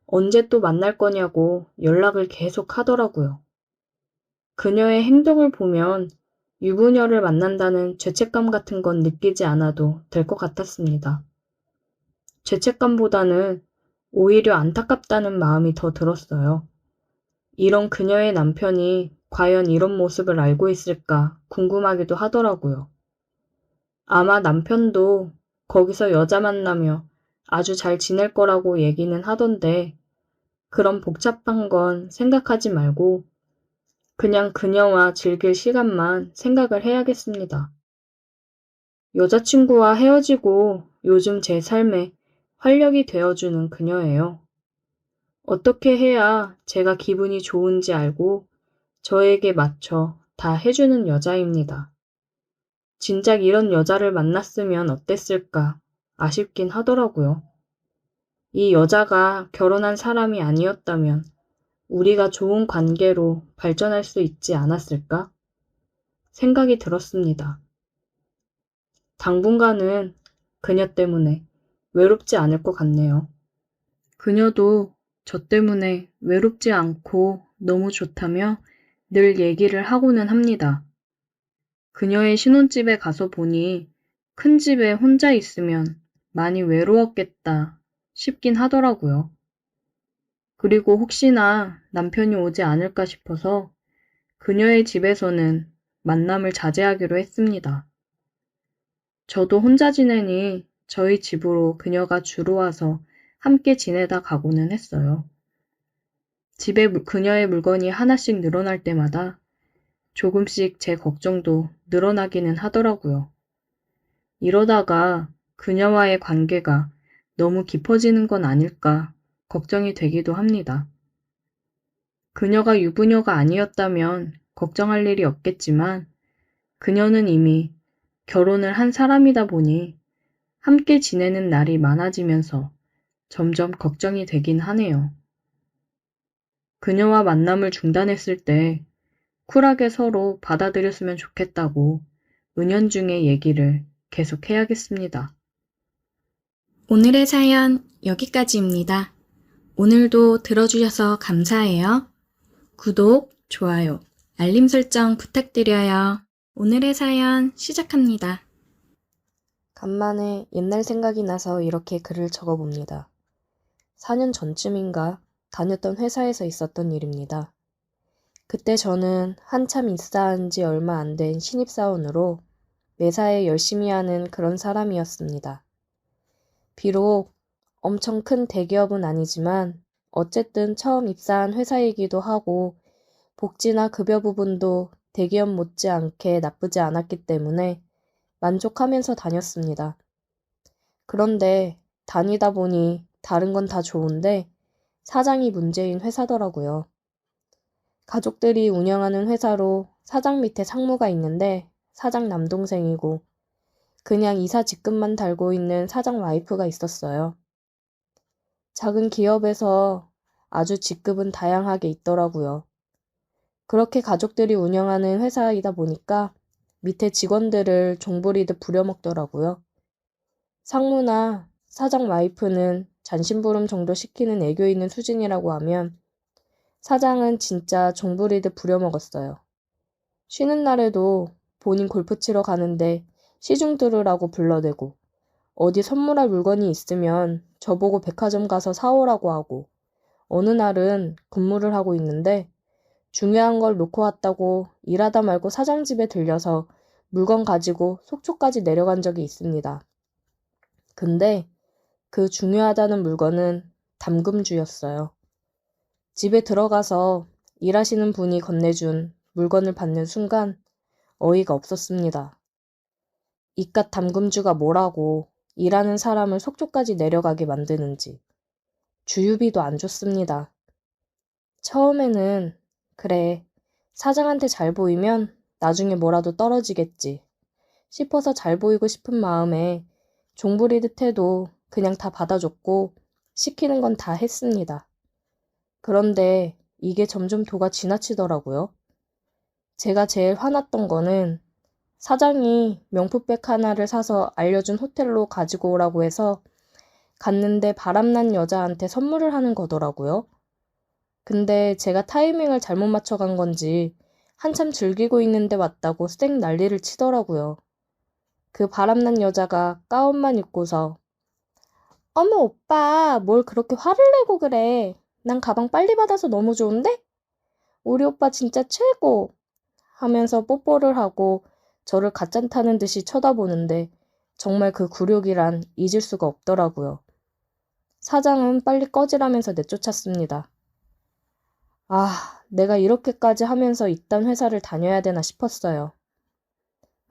언제 또 만날 거냐고 연락을 계속 하더라고요. 그녀의 행동을 보면 유부녀를 만난다는 죄책감 같은 건 느끼지 않아도 될 것 같았습니다. 죄책감보다는 오히려 안타깝다는 마음이 더 들었어요. 이런 그녀의 남편이 과연 이런 모습을 알고 있을까 궁금하기도 하더라고요. 아마 남편도 거기서 여자 만나며 아주 잘 지낼 거라고 얘기는 하던데 그런 복잡한 건 생각하지 말고 그냥 그녀와 즐길 시간만 생각을 해야겠습니다. 여자친구와 헤어지고 요즘 제 삶에 활력이 되어주는 그녀예요. 어떻게 해야 제가 기분이 좋은지 알고 저에게 맞춰 다 해주는 여자입니다. 진작 이런 여자를 만났으면 어땠을까 아쉽긴 하더라고요. 이 여자가 결혼한 사람이 아니었다면 우리가 좋은 관계로 발전할 수 있지 않았을까 생각이 들었습니다. 당분간은 그녀 때문에 외롭지 않을 것 같네요. 그녀도 저 때문에 외롭지 않고 너무 좋다며 늘 얘기를 하고는 합니다. 그녀의 신혼집에 가서 보니 큰 집에 혼자 있으면 많이 외로웠겠다 싶긴 하더라고요. 그리고 혹시나 남편이 오지 않을까 싶어서 그녀의 집에서는 만남을 자제하기로 했습니다. 저도 혼자 지내니 저희 집으로 그녀가 주로 와서 함께 지내다 가고는 했어요. 집에 그녀의 물건이 하나씩 늘어날 때마다 조금씩 제 걱정도 늘어나기는 하더라고요. 이러다가 그녀와의 관계가 너무 깊어지는 건 아닐까 걱정이 되기도 합니다. 그녀가 유부녀가 아니었다면 걱정할 일이 없겠지만 그녀는 이미 결혼을 한 사람이다 보니 함께 지내는 날이 많아지면서 점점 걱정이 되긴 하네요. 그녀와 만남을 중단했을 때 쿨하게 서로 받아들였으면 좋겠다고 은연중에 얘기를 계속 해야겠습니다. 오늘의 사연 여기까지입니다. 오늘도 들어주셔서 감사해요. 구독, 좋아요, 알림 설정 부탁드려요. 오늘의 사연 시작합니다. 간만에 옛날 생각이 나서 이렇게 글을 적어봅니다. 4년 전쯤인가 다녔던 회사에서 있었던 일입니다. 그때 저는 한참 입사한 지 얼마 안 된 신입사원으로 매사에 열심히 하는 그런 사람이었습니다. 비록 엄청 큰 대기업은 아니지만 어쨌든 처음 입사한 회사이기도 하고 복지나 급여 부분도 대기업 못지않게 나쁘지 않았기 때문에 만족하면서 다녔습니다. 그런데 다니다 보니 다른 건 다 좋은데 사장이 문제인 회사더라고요. 가족들이 운영하는 회사로 사장 밑에 상무가 있는데 사장 남동생이고 그냥 이사 직급만 달고 있는 사장 와이프가 있었어요. 작은 기업에서 아주 직급은 다양하게 있더라고요. 그렇게 가족들이 운영하는 회사이다 보니까 밑에 직원들을 종부리듯 부려먹더라고요. 상무나 사장 와이프는 잔심부름 정도 시키는 애교 있는 수준이라고 하면 사장은 진짜 종부리듯 부려먹었어요. 쉬는 날에도 본인 골프 치러 가는데 시중 들으라고 불러대고 어디 선물할 물건이 있으면 저보고 백화점 가서 사오라고 하고 어느 날은 근무를 하고 있는데 중요한 걸 놓고 왔다고 일하다 말고 사장 집에 들려서 물건 가지고 속초까지 내려간 적이 있습니다. 근데 그 중요하다는 물건은 담금주였어요. 집에 들어가서 일하시는 분이 건네준 물건을 받는 순간 어이가 없었습니다. 이깟 담금주가 뭐라고 일하는 사람을 속초까지 내려가게 만드는지. 주유비도 안 줬습니다. 처음에는 그래, 사장한테 잘 보이면 나중에 뭐라도 떨어지겠지 싶어서 잘 보이고 싶은 마음에 종부리듯 해도 그냥 다 받아줬고 시키는 건 다 했습니다. 그런데 이게 점점 도가 지나치더라고요. 제가 제일 화났던 거는 사장이 명품백 하나를 사서 알려준 호텔로 가지고 오라고 해서 갔는데 바람난 여자한테 선물을 하는 거더라고요. 근데 제가 타이밍을 잘못 맞춰간 건지 한참 즐기고 있는데 왔다고 쌩 난리를 치더라고요. 그 바람난 여자가 가운만 입고서 어머 오빠 뭘 그렇게 화를 내고 그래. 난 가방 빨리 받아서 너무 좋은데? 우리 오빠 진짜 최고! 하면서 뽀뽀를 하고 저를 가짠타는 듯이 쳐다보는데 정말 그 굴욕이란 잊을 수가 없더라고요. 사장은 빨리 꺼지라면서 내쫓았습니다. 아, 내가 이렇게까지 하면서 이딴 회사를 다녀야 되나 싶었어요.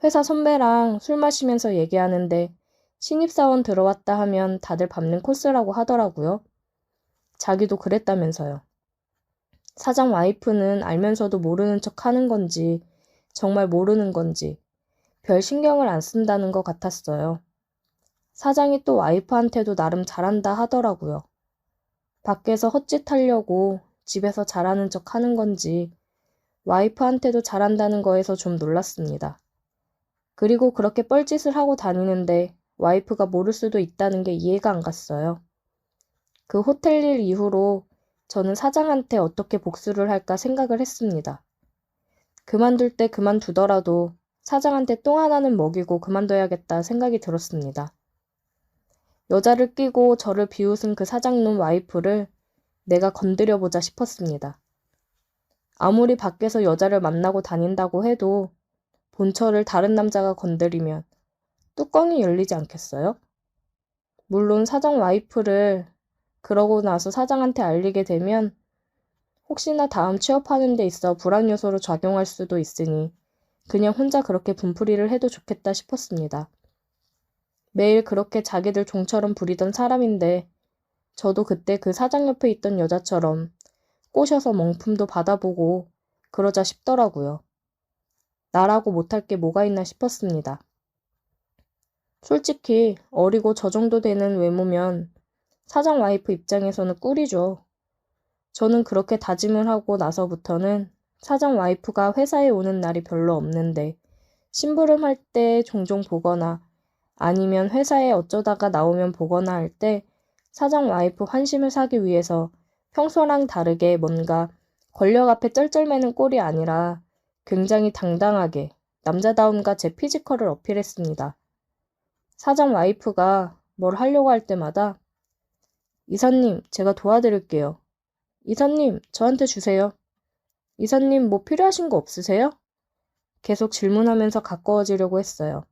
회사 선배랑 술 마시면서 얘기하는데 신입사원 들어왔다 하면 다들 밟는 코스라고 하더라고요. 자기도 그랬다면서요. 사장 와이프는 알면서도 모르는 척 하는 건지 정말 모르는 건지 별 신경을 안 쓴다는 것 같았어요. 사장이 또 와이프한테도 나름 잘한다 하더라고요. 밖에서 헛짓하려고 집에서 잘하는 척 하는 건지 와이프한테도 잘한다는 거에서 좀 놀랐습니다. 그리고 그렇게 뻘짓을 하고 다니는데 와이프가 모를 수도 있다는 게 이해가 안 갔어요. 그 호텔 일 이후로 저는 사장한테 어떻게 복수를 할까 생각을 했습니다. 그만둘 때 그만두더라도 사장한테 똥 하나는 먹이고 그만둬야겠다 생각이 들었습니다. 여자를 끼고 저를 비웃은 그 사장놈 와이프를 내가 건드려보자 싶었습니다. 아무리 밖에서 여자를 만나고 다닌다고 해도 본처를 다른 남자가 건드리면 뚜껑이 열리지 않겠어요? 물론 사장 와이프를 그러고 나서 사장한테 알리게 되면 혹시나 다음 취업하는 데 있어 불안 요소로 작용할 수도 있으니 그냥 혼자 그렇게 분풀이를 해도 좋겠다 싶었습니다. 매일 그렇게 자기들 종처럼 부리던 사람인데 저도 그때 그 사장 옆에 있던 여자처럼 꼬셔서 멍품도 받아보고 그러자 싶더라고요. 나라고 못할 게 뭐가 있나 싶었습니다. 솔직히 어리고 저 정도 되는 외모면 사장 와이프 입장에서는 꿀이죠. 저는 그렇게 다짐을 하고 나서부터는 사장 와이프가 회사에 오는 날이 별로 없는데 심부름할 때 종종 보거나 아니면 회사에 어쩌다가 나오면 보거나 할 때 사장 와이프 환심을 사기 위해서 평소랑 다르게 뭔가 권력 앞에 쩔쩔매는 꼴이 아니라 굉장히 당당하게 남자다움과 제 피지컬을 어필했습니다. 사장 와이프가 뭘 하려고 할 때마다 이사님, 제가 도와드릴게요. 이사님, 저한테 주세요. 이사님, 뭐 필요하신 거 없으세요? 계속 질문하면서 가까워지려고 했어요.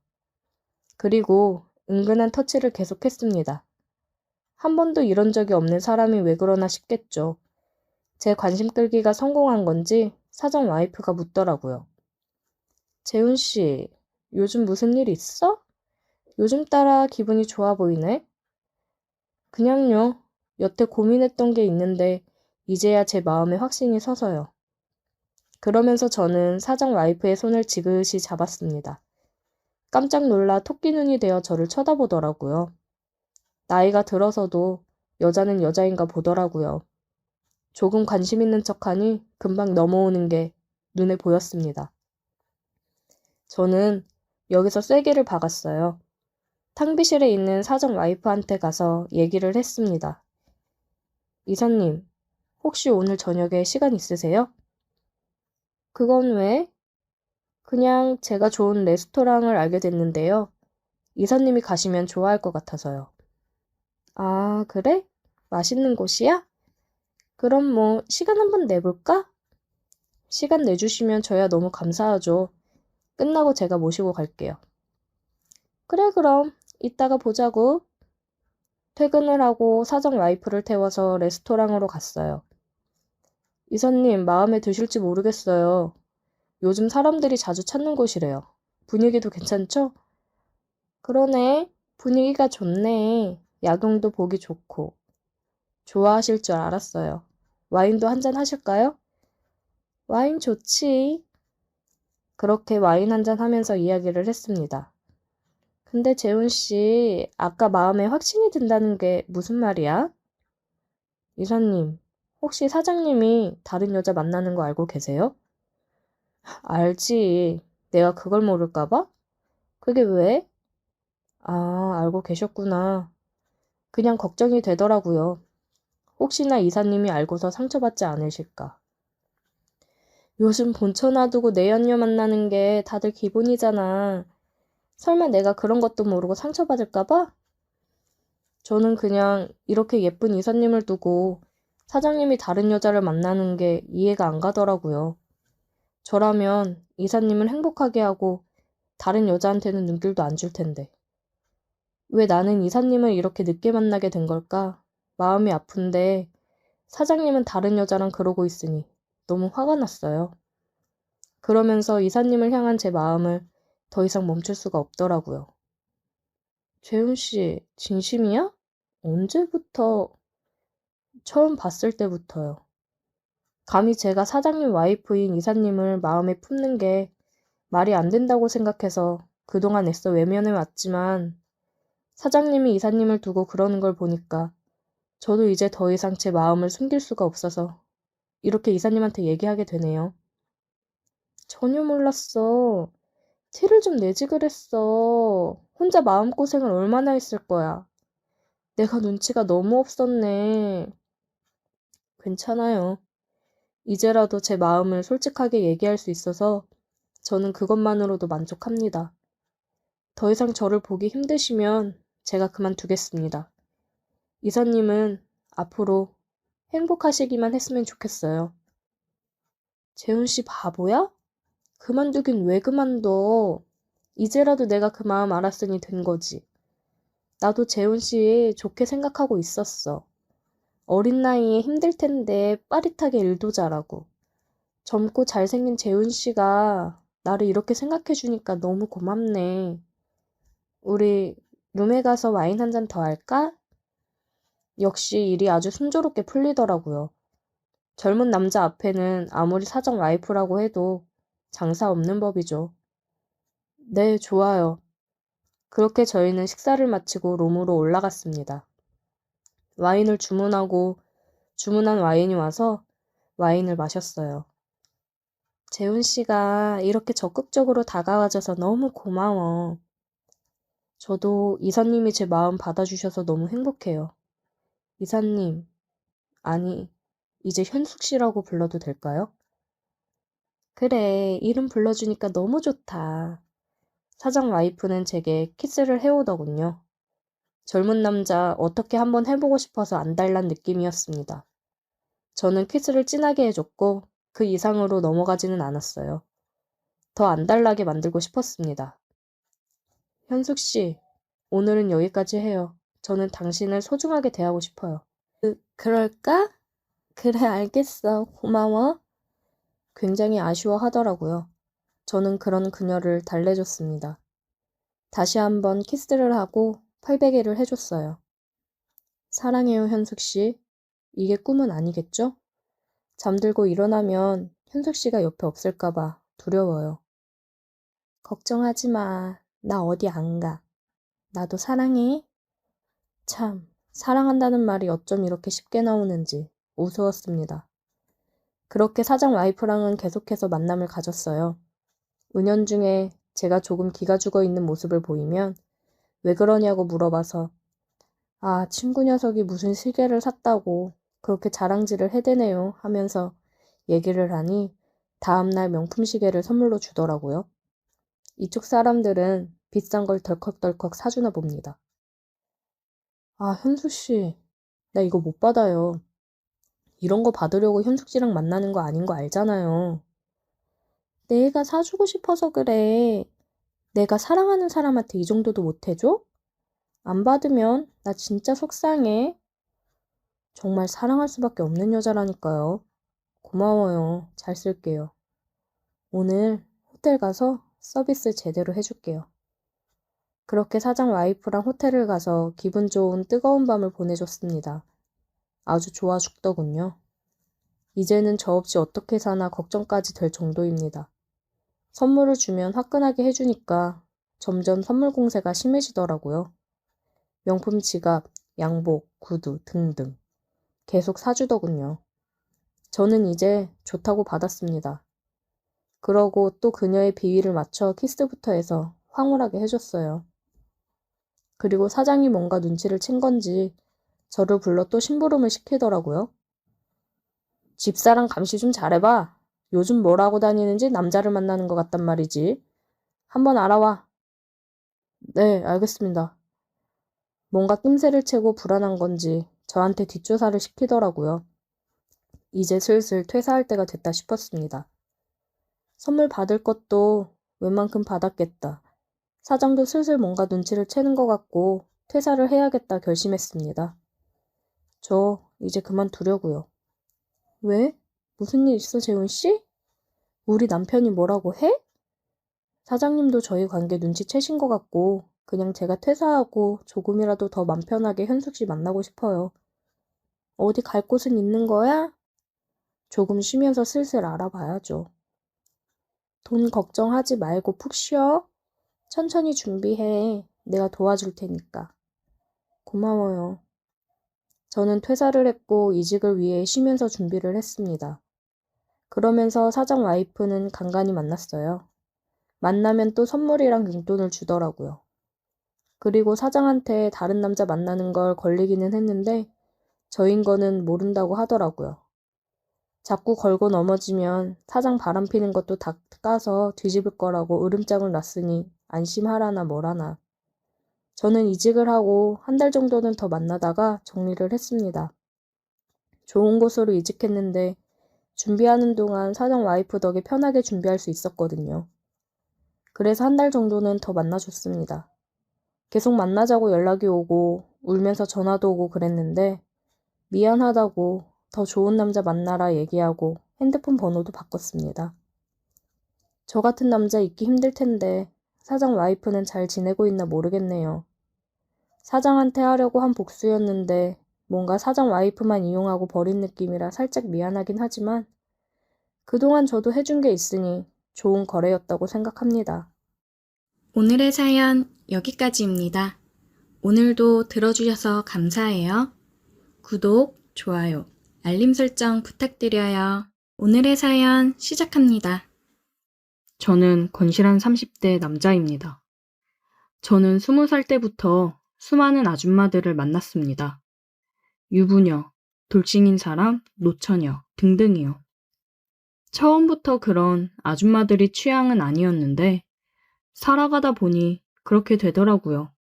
그리고 은근한 터치를 계속했습니다. 한 번도 이런 적이 없는 사람이 왜 그러나 싶겠죠. 제 관심 끌기가 성공한 건지 사장 와이프가 묻더라고요. 재훈 씨, 요즘 무슨 일 있어? 요즘 따라 기분이 좋아 보이네? 그냥요. 여태 고민했던 게 있는데 이제야 제 마음에 확신이 서서요. 그러면서 저는 사장 와이프의 손을 지그시 잡았습니다. 깜짝 놀라 토끼 눈이 되어 저를 쳐다보더라고요. 나이가 들어서도 여자는 여자인가 보더라고요. 조금 관심 있는 척하니 금방 넘어오는 게 눈에 보였습니다. 저는 여기서 쐐기를 박았어요. 탕비실에 있는 사장 와이프한테 가서 얘기를 했습니다. 이사님, 혹시 오늘 저녁에 시간 있으세요? 그건 왜? 그냥 제가 좋은 레스토랑을 알게 됐는데요. 이사님이 가시면 좋아할 것 같아서요. 아, 그래? 맛있는 곳이야? 그럼 뭐 시간 한번 내볼까? 시간 내주시면 저야 너무 감사하죠. 끝나고 제가 모시고 갈게요. 그래 그럼 이따가 보자고. 퇴근을 하고 사장 와이프를 태워서 레스토랑으로 갔어요. 이사님 마음에 드실지 모르겠어요. 요즘 사람들이 자주 찾는 곳이래요. 분위기도 괜찮죠? 그러네. 분위기가 좋네. 야경도 보기 좋고. 좋아하실 줄 알았어요. 와인도 한잔 하실까요? 와인 좋지. 그렇게 와인 한잔 하면서 이야기를 했습니다. 근데 재훈 씨, 아까 마음에 확신이 든다는 게 무슨 말이야? 이사님, 혹시 사장님이 다른 여자 만나는 거 알고 계세요? 알지. 내가 그걸 모를까 봐? 그게 왜? 아, 알고 계셨구나. 그냥 걱정이 되더라고요. 혹시나 이사님이 알고서 상처받지 않으실까. 요즘 본처 놔두고 내연녀 만나는 게 다들 기본이잖아. 설마 내가 그런 것도 모르고 상처받을까 봐? 저는 그냥 이렇게 예쁜 이사님을 두고 사장님이 다른 여자를 만나는 게 이해가 안 가더라고요. 저라면 이사님을 행복하게 하고 다른 여자한테는 눈길도 안 줄 텐데. 왜 나는 이사님을 이렇게 늦게 만나게 된 걸까? 마음이 아픈데 사장님은 다른 여자랑 그러고 있으니 너무 화가 났어요. 그러면서 이사님을 향한 제 마음을 더 이상 멈출 수가 없더라고요. 재훈 씨, 진심이야? 언제부터? 처음 봤을 때부터요. 감히 제가 사장님 와이프인 이사님을 마음에 품는 게 말이 안 된다고 생각해서 그동안 애써 외면해 왔지만 사장님이 이사님을 두고 그러는 걸 보니까 저도 이제 더 이상 제 마음을 숨길 수가 없어서 이렇게 이사님한테 얘기하게 되네요. 전혀 몰랐어. 티를 좀 내지 그랬어. 혼자 마음고생을 얼마나 했을 거야. 내가 눈치가 너무 없었네. 괜찮아요. 이제라도 제 마음을 솔직하게 얘기할 수 있어서 저는 그것만으로도 만족합니다. 더 이상 저를 보기 힘드시면 제가 그만두겠습니다. 이사님은 앞으로 행복하시기만 했으면 좋겠어요. 재훈 씨 바보야? 그만두긴 왜 그만둬? 이제라도 내가 그 마음 알았으니 된 거지. 나도 재훈 씨 좋게 생각하고 있었어. 어린 나이에 힘들 텐데 빠릿하게 일도 잘하고. 젊고 잘생긴 재훈 씨가 나를 이렇게 생각해 주니까 너무 고맙네. 우리 룸에 가서 와인 한 잔 더 할까? 역시 일이 아주 순조롭게 풀리더라고요. 젊은 남자 앞에는 아무리 사정 와이프라고 해도 장사 없는 법이죠. 네, 좋아요. 그렇게 저희는 식사를 마치고 룸으로 올라갔습니다. 와인을 주문하고 주문한 와인이 와서 와인을 마셨어요. 재훈 씨가 이렇게 적극적으로 다가와줘서 너무 고마워. 저도 이사님이 제 마음 받아주셔서 너무 행복해요. 이사님, 아니, 이제 현숙 씨라고 불러도 될까요? 그래, 이름 불러주니까 너무 좋다. 사장 와이프는 제게 키스를 해오더군요. 젊은 남자 어떻게 한번 해보고 싶어서 안달난 느낌이었습니다. 저는 키스를 진하게 해줬고 그 이상으로 넘어가지는 않았어요. 더 안달나게 만들고 싶었습니다. 현숙 씨, 오늘은 여기까지 해요. 저는 당신을 소중하게 대하고 싶어요. 그럴까? 그래, 알겠어. 고마워. 굉장히 아쉬워하더라고요. 저는 그런 그녀를 달래줬습니다. 다시 한번 키스를 하고 팔베개를 해줬어요. 사랑해요, 현숙 씨. 이게 꿈은 아니겠죠? 잠들고 일어나면 현숙 씨가 옆에 없을까봐 두려워요. 걱정하지 마. 나 어디 안 가. 나도 사랑해. 참, 사랑한다는 말이 어쩜 이렇게 쉽게 나오는지 우스웠습니다. 그렇게 사장 와이프랑은 계속해서 만남을 가졌어요. 은연중에 제가 조금 기가 죽어 있는 모습을 보이면 왜 그러냐고 물어봐서 아, 친구 녀석이 무슨 시계를 샀다고 그렇게 자랑질을 해대네요 하면서 얘기를 하니 다음날 명품 시계를 선물로 주더라고요. 이쪽 사람들은 비싼 걸 덜컥덜컥 사주나 봅니다. 아, 현수 씨, 나 이거 못 받아요. 이런 거 받으려고 현숙 씨랑 만나는 거 아닌 거 알잖아요. 내가 사주고 싶어서 그래. 내가 사랑하는 사람한테 이 정도도 못 해줘? 안 받으면 나 진짜 속상해. 정말 사랑할 수밖에 없는 여자라니까요. 고마워요. 잘 쓸게요. 오늘 호텔 가서 서비스 제대로 해줄게요. 그렇게 사장 와이프랑 호텔을 가서 기분 좋은 뜨거운 밤을 보내줬습니다. 아주 좋아 죽더군요. 이제는 저 없이 어떻게 사나 걱정까지 될 정도입니다. 선물을 주면 화끈하게 해주니까 점점 선물 공세가 심해지더라고요. 명품 지갑, 양복, 구두 등등 계속 사주더군요. 저는 이제 좋다고 받았습니다. 그러고 또 그녀의 비위를 맞춰 키스부터 해서 황홀하게 해줬어요. 그리고 사장이 뭔가 눈치를 챈 건지 저를 불러 또 심부름을 시키더라고요. 집사람 감시 좀 잘해봐. 요즘 뭘 하고 다니는지 남자를 만나는 것 같단 말이지. 한번 알아와. 네, 알겠습니다. 뭔가 낌새를 채고 불안한 건지 저한테 뒷조사를 시키더라고요. 이제 슬슬 퇴사할 때가 됐다 싶었습니다. 선물 받을 것도 웬만큼 받았겠다. 사장도 슬슬 뭔가 눈치를 채는 것 같고 퇴사를 해야겠다 결심했습니다. 저 이제 그만두려고요. 왜? 무슨 일 있어, 재훈 씨? 우리 남편이 뭐라고 해? 사장님도 저희 관계 눈치채신 것 같고 그냥 제가 퇴사하고 조금이라도 더 맘 편하게 현숙 씨 만나고 싶어요. 어디 갈 곳은 있는 거야? 조금 쉬면서 슬슬 알아봐야죠. 돈 걱정하지 말고 푹 쉬어. 천천히 준비해. 내가 도와줄 테니까. 고마워요. 저는 퇴사를 했고 이직을 위해 쉬면서 준비를 했습니다. 그러면서 사장 와이프는 간간히 만났어요. 만나면 또 선물이랑 용돈을 주더라고요. 그리고 사장한테 다른 남자 만나는 걸 걸리기는 했는데 저인 거는 모른다고 하더라고요. 자꾸 걸고 넘어지면 사장 바람 피는 것도 다 까서 뒤집을 거라고 으름장을 놨으니 안심하라나 뭐라나. 저는 이직을 하고 한 달 정도는 더 만나다가 정리를 했습니다. 좋은 곳으로 이직했는데 준비하는 동안 사장 와이프 덕에 편하게 준비할 수 있었거든요. 그래서 한 달 정도는 더 만나줬습니다. 계속 만나자고 연락이 오고 울면서 전화도 오고 그랬는데 미안하다고 더 좋은 남자 만나라 얘기하고 핸드폰 번호도 바꿨습니다. 저 같은 남자 있기 힘들 텐데 사장 와이프는 잘 지내고 있나 모르겠네요. 사장한테 하려고 한 복수였는데 뭔가 사장 와이프만 이용하고 버린 느낌이라 살짝 미안하긴 하지만 그동안 저도 해준 게 있으니 좋은 거래였다고 생각합니다. 오늘의 사연 여기까지입니다. 오늘도 들어주셔서 감사해요. 구독, 좋아요, 알림 설정 부탁드려요. 오늘의 사연 시작합니다. 저는 건실한 30대 남자입니다. 저는 20살 때부터 수많은 아줌마들을 만났습니다. 유부녀, 돌싱인 사람, 노처녀 등등이요. 처음부터 그런 아줌마들이 취향은 아니었는데 살아가다 보니 그렇게 되더라고요.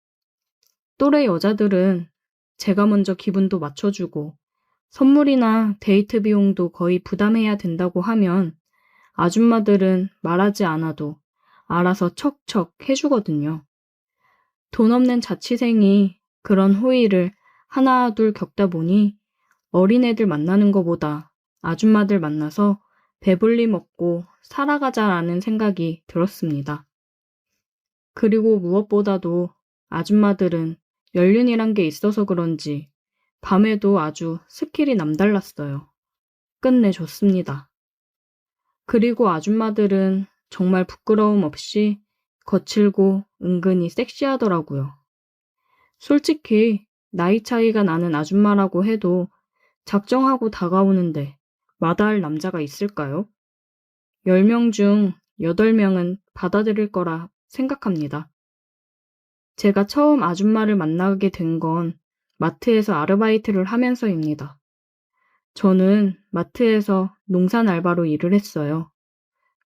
또래 여자들은 제가 먼저 기분도 맞춰주고 선물이나 데이트 비용도 거의 부담해야 된다고 하면 아줌마들은 말하지 않아도 알아서 척척 해주거든요. 돈 없는 자취생이 그런 호의를 하나 둘 겪다 보니 어린애들 만나는 것보다 아줌마들 만나서 배불리 먹고 살아가자라는 생각이 들었습니다. 그리고 무엇보다도 아줌마들은 연륜이란 게 있어서 그런지 밤에도 아주 스킬이 남달랐어요. 끝내줬습니다. 그리고 아줌마들은 정말 부끄러움 없이 거칠고 은근히 섹시하더라고요. 솔직히 나이 차이가 나는 아줌마라고 해도 작정하고 다가오는데 마다할 남자가 있을까요? 10명 중 8명은 받아들일 거라 생각합니다. 제가 처음 아줌마를 만나게 된 건 마트에서 아르바이트를 하면서입니다. 저는 마트에서 농산 알바로 일을 했어요.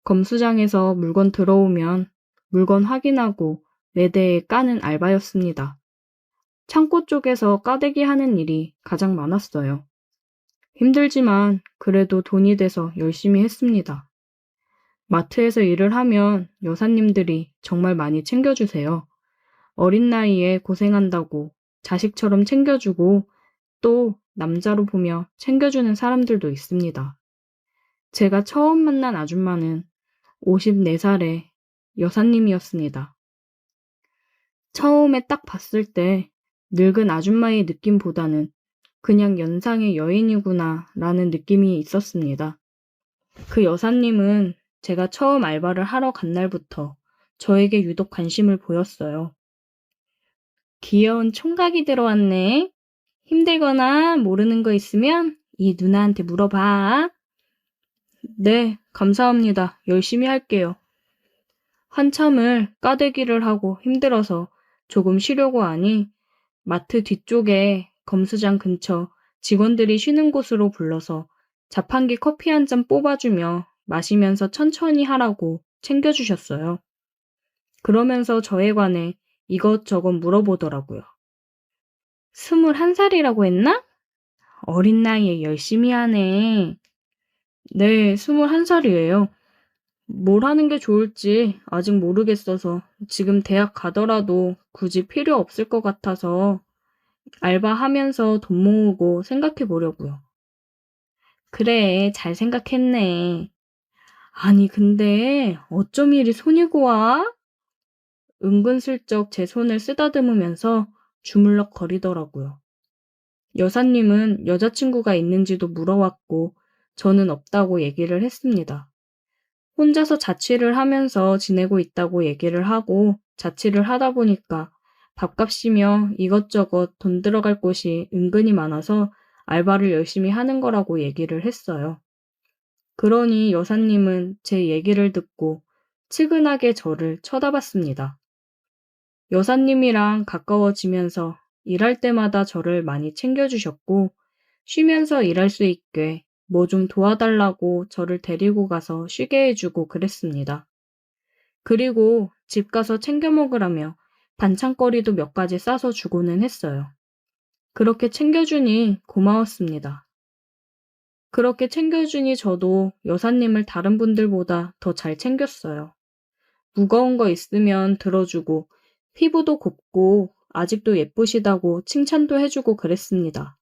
검수장에서 물건 들어오면 물건 확인하고 매대에 까는 알바였습니다. 창고 쪽에서 까대기 하는 일이 가장 많았어요. 힘들지만 그래도 돈이 돼서 열심히 했습니다. 마트에서 일을 하면 여사님들이 정말 많이 챙겨주세요. 어린 나이에 고생한다고 자식처럼 챙겨주고 또 남자로 보며 챙겨주는 사람들도 있습니다. 제가 처음 만난 아줌마는 54살의 여사님이었습니다. 처음에 딱 봤을 때 늙은 아줌마의 느낌보다는 그냥 연상의 여인이구나 라는 느낌이 있었습니다. 그 여사님은 제가 처음 알바를 하러 간 날부터 저에게 유독 관심을 보였어요. 귀여운 총각이 들어왔네. 힘들거나 모르는 거 있으면 이 누나한테 물어봐. 네, 감사합니다. 열심히 할게요. 한참을 까대기를 하고 힘들어서 조금 쉬려고 하니 마트 뒤쪽에 검수장 근처 직원들이 쉬는 곳으로 불러서 자판기 커피 한 잔 뽑아주며 마시면서 천천히 하라고 챙겨주셨어요. 그러면서 저에 관해 이것저것 물어보더라고요. 21살이라고 했나? 어린 나이에 열심히 하네. 네, 21살이에요. 뭘 하는 게 좋을지 아직 모르겠어서 지금 대학 가더라도 굳이 필요 없을 것 같아서 알바하면서 돈 모으고 생각해 보려고요. 그래, 잘 생각했네. 아니, 근데 어쩜 이리 손이 고와? 은근슬쩍 제 손을 쓰다듬으면서 주물럭 거리더라고요. 여사님은 여자친구가 있는지도 물어왔고 저는 없다고 얘기를 했습니다. 혼자서 자취를 하면서 지내고 있다고 얘기를 하고 자취를 하다 보니까 밥값이며 이것저것 돈 들어갈 곳이 은근히 많아서 알바를 열심히 하는 거라고 얘기를 했어요. 그러니 여사님은 제 얘기를 듣고 측은하게 저를 쳐다봤습니다. 여사님이랑 가까워지면서 일할 때마다 저를 많이 챙겨주셨고 쉬면서 일할 수 있게 뭐 좀 도와달라고 저를 데리고 가서 쉬게 해주고 그랬습니다. 그리고 집 가서 챙겨 먹으라며 반찬거리도 몇 가지 싸서 주고는 했어요. 그렇게 챙겨주니 고마웠습니다. 그렇게 챙겨주니 저도 여사님을 다른 분들보다 더 잘 챙겼어요. 무거운 거 있으면 들어주고 피부도 곱고 아직도 예쁘시다고 칭찬도 해주고 그랬습니다.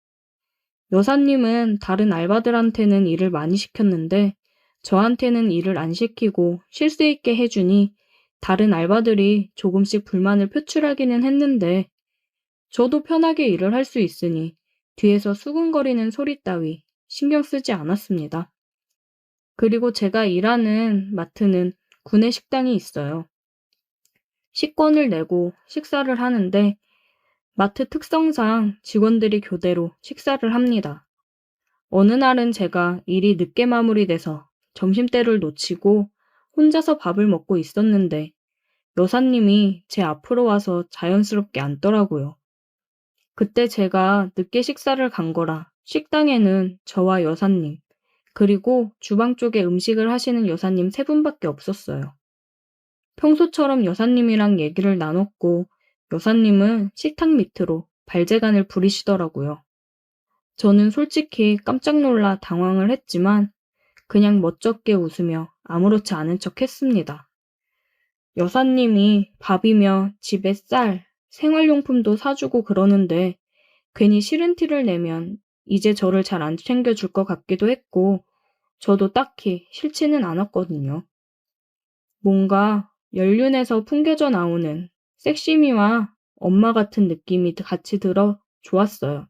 여사님은 다른 알바들한테는 일을 많이 시켰는데 저한테는 일을 안 시키고 쉴 수 있게 해주니 다른 알바들이 조금씩 불만을 표출하기는 했는데 저도 편하게 일을 할 수 있으니 뒤에서 수근거리는 소리 따위 신경 쓰지 않았습니다. 그리고 제가 일하는 마트는 구내 식당이 있어요. 식권을 내고 식사를 하는데 마트 특성상 직원들이 교대로 식사를 합니다. 어느 날은 제가 일이 늦게 마무리돼서 점심때를 놓치고 혼자서 밥을 먹고 있었는데 여사님이 제 앞으로 와서 자연스럽게 앉더라고요. 그때 제가 늦게 식사를 간 거라 식당에는 저와 여사님, 그리고 주방 쪽에 음식을 하시는 여사님 세 분밖에 없었어요. 평소처럼 여사님이랑 얘기를 나눴고 여사님은 식탁 밑으로 발재간을 부리시더라고요. 저는 솔직히 깜짝 놀라 당황을 했지만 그냥 멋쩍게 웃으며 아무렇지 않은 척 했습니다. 여사님이 밥이며 집에 쌀, 생활용품도 사주고 그러는데 괜히 싫은 티를 내면 이제 저를 잘 안 챙겨줄 것 같기도 했고 저도 딱히 싫지는 않았거든요. 뭔가 연륜에서 풍겨져 나오는 섹시미와 엄마 같은 느낌이 같이 들어 좋았어요.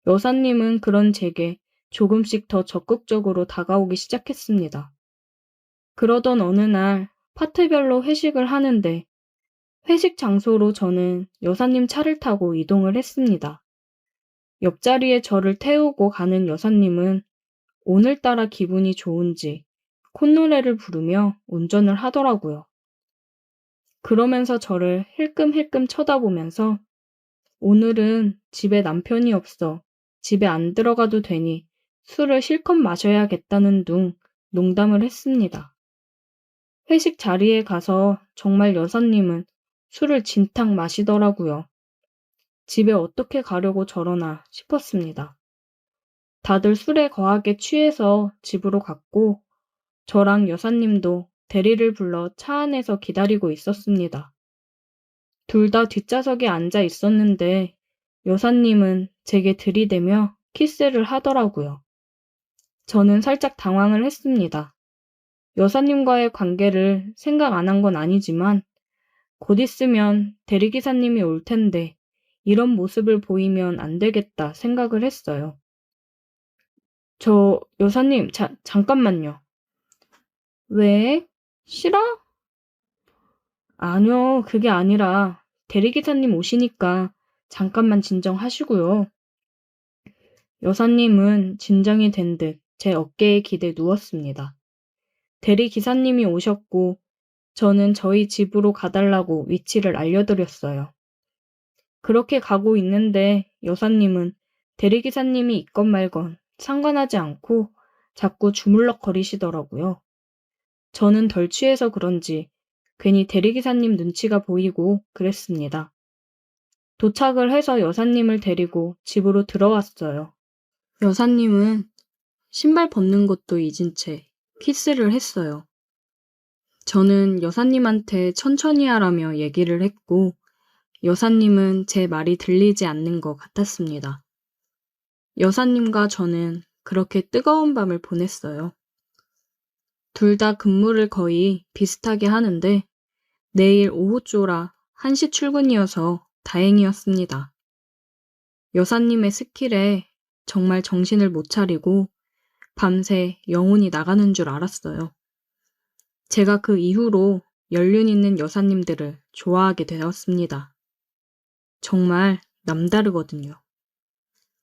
여사님은 그런 제게 조금씩 더 적극적으로 다가오기 시작했습니다. 그러던 어느 날 파트별로 회식을 하는데 회식 장소로 저는 여사님 차를 타고 이동을 했습니다. 옆자리에 저를 태우고 가는 여사님은 오늘따라 기분이 좋은지 콧노래를 부르며 운전을 하더라고요. 그러면서 저를 힐끔힐끔 쳐다보면서 오늘은 집에 남편이 없어 집에 안 들어가도 되니 술을 실컷 마셔야겠다는 둥 농담을 했습니다. 회식 자리에 가서 정말 여사님은 술을 진탕 마시더라고요. 집에 어떻게 가려고 저러나 싶었습니다. 다들 술에 거하게 취해서 집으로 갔고 저랑 여사님도 대리를 불러 차 안에서 기다리고 있었습니다. 둘 다 뒷좌석에 앉아 있었는데 여사님은 제게 들이대며 키스를 하더라고요. 저는 살짝 당황을 했습니다. 여사님과의 관계를 생각 안 한 건 아니지만 곧 있으면 대리기사님이 올 텐데 이런 모습을 보이면 안 되겠다 생각을 했어요. 저 여사님, 잠깐만요. 왜? 싫어? 아니요, 그게 아니라 대리기사님 오시니까 잠깐만 진정하시고요. 여사님은 진정이 된 듯 제 어깨에 기대 누웠습니다. 대리기사님이 오셨고 저는 저희 집으로 가달라고 위치를 알려드렸어요. 그렇게 가고 있는데 여사님은 대리기사님이 있건 말건 상관하지 않고 자꾸 주물럭거리시더라고요. 저는 덜 취해서 그런지 괜히 대리기사님 눈치가 보이고 그랬습니다. 도착을 해서 여사님을 데리고 집으로 들어왔어요. 여사님은 신발 벗는 것도 잊은 채 키스를 했어요. 저는 여사님한테 천천히 하라며 얘기를 했고 여사님은 제 말이 들리지 않는 것 같았습니다. 여사님과 저는 그렇게 뜨거운 밤을 보냈어요. 둘 다 근무를 거의 비슷하게 하는데 내일 오후조라 1시 출근이어서 다행이었습니다. 여사님의 스킬에 정말 정신을 못 차리고 밤새 영혼이 나가는 줄 알았어요. 제가 그 이후로 연륜 있는 여사님들을 좋아하게 되었습니다. 정말 남다르거든요.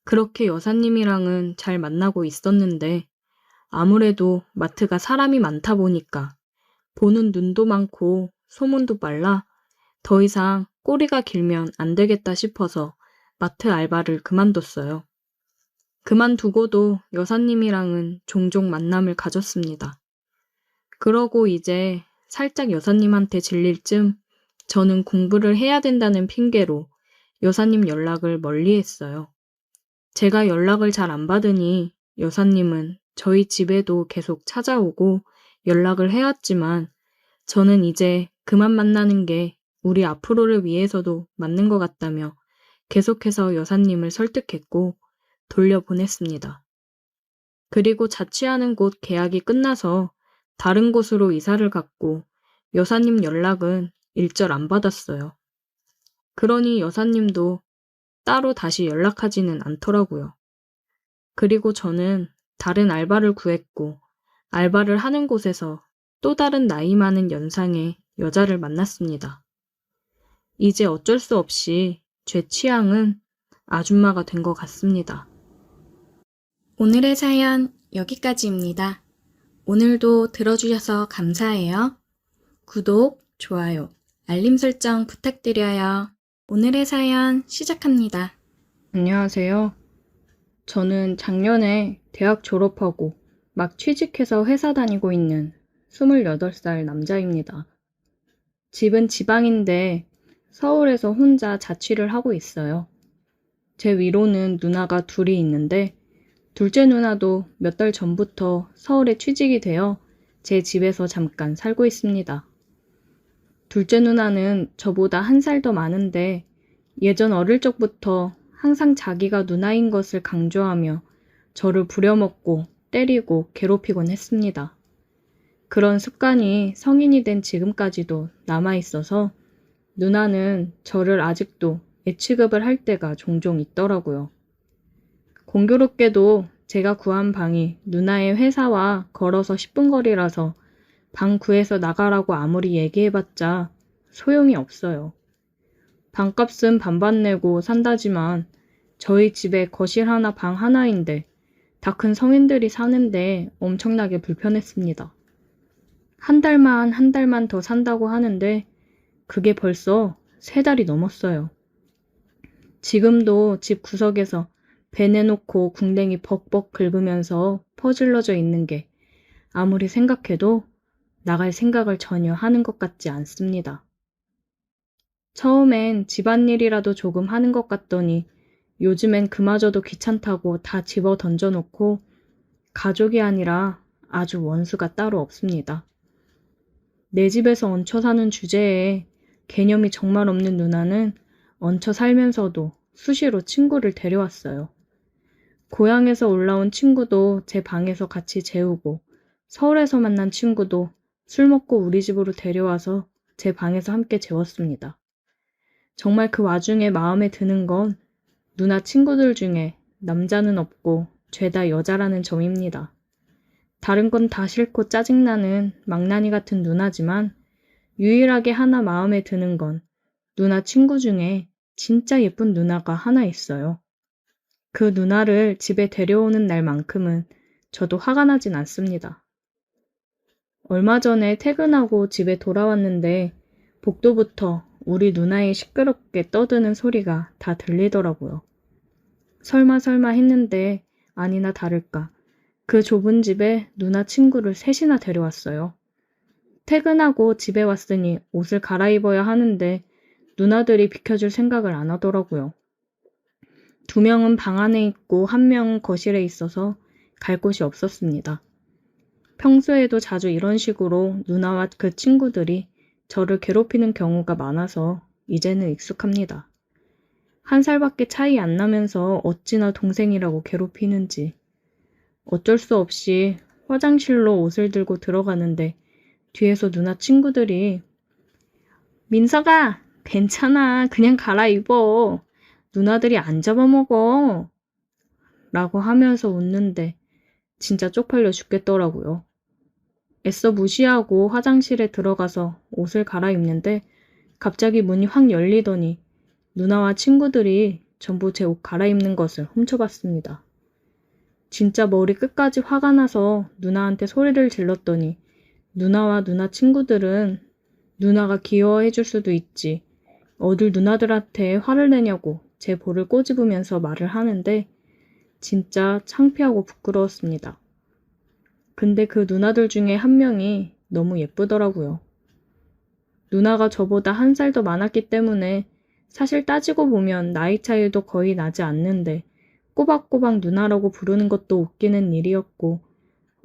그렇게 여사님이랑은 잘 만나고 있었는데 아무래도 마트가 사람이 많다 보니까 보는 눈도 많고 소문도 빨라 더 이상 꼬리가 길면 안 되겠다 싶어서 마트 알바를 그만뒀어요. 그만두고도 여사님이랑은 종종 만남을 가졌습니다. 그러고 이제 살짝 여사님한테 질릴 쯤 저는 공부를 해야 된다는 핑계로 여사님 연락을 멀리했어요. 제가 연락을 잘 안 받으니 여사님은 저희 집에도 계속 찾아오고 연락을 해왔지만 저는 이제 그만 만나는 게 우리 앞으로를 위해서도 맞는 것 같다며 계속해서 여사님을 설득했고 돌려보냈습니다. 그리고 자취하는 곳 계약이 끝나서 다른 곳으로 이사를 갔고 여사님 연락은 일절 안 받았어요. 그러니 여사님도 따로 다시 연락하지는 않더라고요. 그리고 저는 다른 알바를 구했고 알바를 하는 곳에서 또 다른 나이 많은 연상의 여자를 만났습니다. 이제 어쩔 수 없이 제 취향은 아줌마가 된 것 같습니다. 오늘의 사연 여기까지입니다. 오늘도 들어주셔서 감사해요. 구독, 좋아요, 알림 설정 부탁드려요. 오늘의 사연 시작합니다. 안녕하세요. 저는 작년에 대학 졸업하고 막 취직해서 회사 다니고 있는 28살 남자입니다. 집은 지방인데 서울에서 혼자 자취를 하고 있어요. 제 위로는 누나가 둘이 있는데 둘째 누나도 몇 달 전부터 서울에 취직이 되어 제 집에서 잠깐 살고 있습니다. 둘째 누나는 저보다 1살 더 많은데 예전 어릴 적부터 항상 자기가 누나인 것을 강조하며 저를 부려먹고 때리고 괴롭히곤 했습니다. 그런 습관이 성인이 된 지금까지도 남아있어서 누나는 저를 아직도 애취급을 할 때가 종종 있더라고요. 공교롭게도 제가 구한 방이 누나의 회사와 걸어서 10분 거리라서 방 구해서 나가라고 아무리 얘기해봤자 소용이 없어요. 방값은 반반 내고 산다지만 저희 집에 거실 하나 방 하나인데 다 큰 성인들이 사는데 엄청나게 불편했습니다. 한 달만 더 산다고 하는데 그게 벌써 3달이 넘었어요. 지금도 집 구석에서 배 내놓고 궁뎅이 벅벅 긁으면서 퍼질러져 있는 게 아무리 생각해도 나갈 생각을 전혀 하는 것 같지 않습니다. 처음엔 집안일이라도 조금 하는 것 같더니 요즘엔 그마저도 귀찮다고 다 집어 던져놓고 가족이 아니라 아주 원수가 따로 없습니다. 내 집에서 얹혀 사는 주제에 개념이 정말 없는 누나는 얹혀 살면서도 수시로 친구를 데려왔어요. 고향에서 올라온 친구도 제 방에서 같이 재우고 서울에서 만난 친구도 술 먹고 우리 집으로 데려와서 제 방에서 함께 재웠습니다. 정말 그 와중에 마음에 드는 건 누나 친구들 중에 남자는 없고 죄다 여자라는 점입니다. 다른 건 다 싫고 짜증나는 망나니 같은 누나지만 유일하게 하나 마음에 드는 건 누나 친구 중에 진짜 예쁜 누나가 하나 있어요. 그 누나를 집에 데려오는 날만큼은 저도 화가 나진 않습니다. 얼마 전에 퇴근하고 집에 돌아왔는데 복도부터 우리 누나의 시끄럽게 떠드는 소리가 다 들리더라고요. 설마 했는데 아니나 다를까 그 좁은 집에 누나 친구를 셋이나 데려왔어요. 퇴근하고 집에 왔으니 옷을 갈아입어야 하는데 누나들이 비켜줄 생각을 안 하더라고요. 2명은 방 안에 있고 1명은 거실에 있어서 갈 곳이 없었습니다. 평소에도 자주 이런 식으로 누나와 그 친구들이 저를 괴롭히는 경우가 많아서 이제는 익숙합니다. 1살밖에 차이 안 나면서 어찌나 동생이라고 괴롭히는지. 어쩔 수 없이 화장실로 옷을 들고 들어가는데 뒤에서 누나 친구들이 민서가 괜찮아 그냥 갈아입어 누나들이 안 잡아먹어 라고 하면서 웃는데 진짜 쪽팔려 죽겠더라고요. 애써 무시하고 화장실에 들어가서 옷을 갈아입는데 갑자기 문이 확 열리더니 누나와 친구들이 전부 제 옷 갈아입는 것을 훔쳐봤습니다. 진짜 머리 끝까지 화가 나서 누나한테 소리를 질렀더니 누나와 누나 친구들은 누나가 귀여워해줄 수도 있지. 어딜 누나들한테 화를 내냐고 제 볼을 꼬집으면서 말을 하는데 진짜 창피하고 부끄러웠습니다. 근데 그 누나들 중에 1명이 너무 예쁘더라고요. 누나가 저보다 1살 더 많았기 때문에 사실 따지고 보면 나이 차이도 거의 나지 않는데 꼬박꼬박 누나라고 부르는 것도 웃기는 일이었고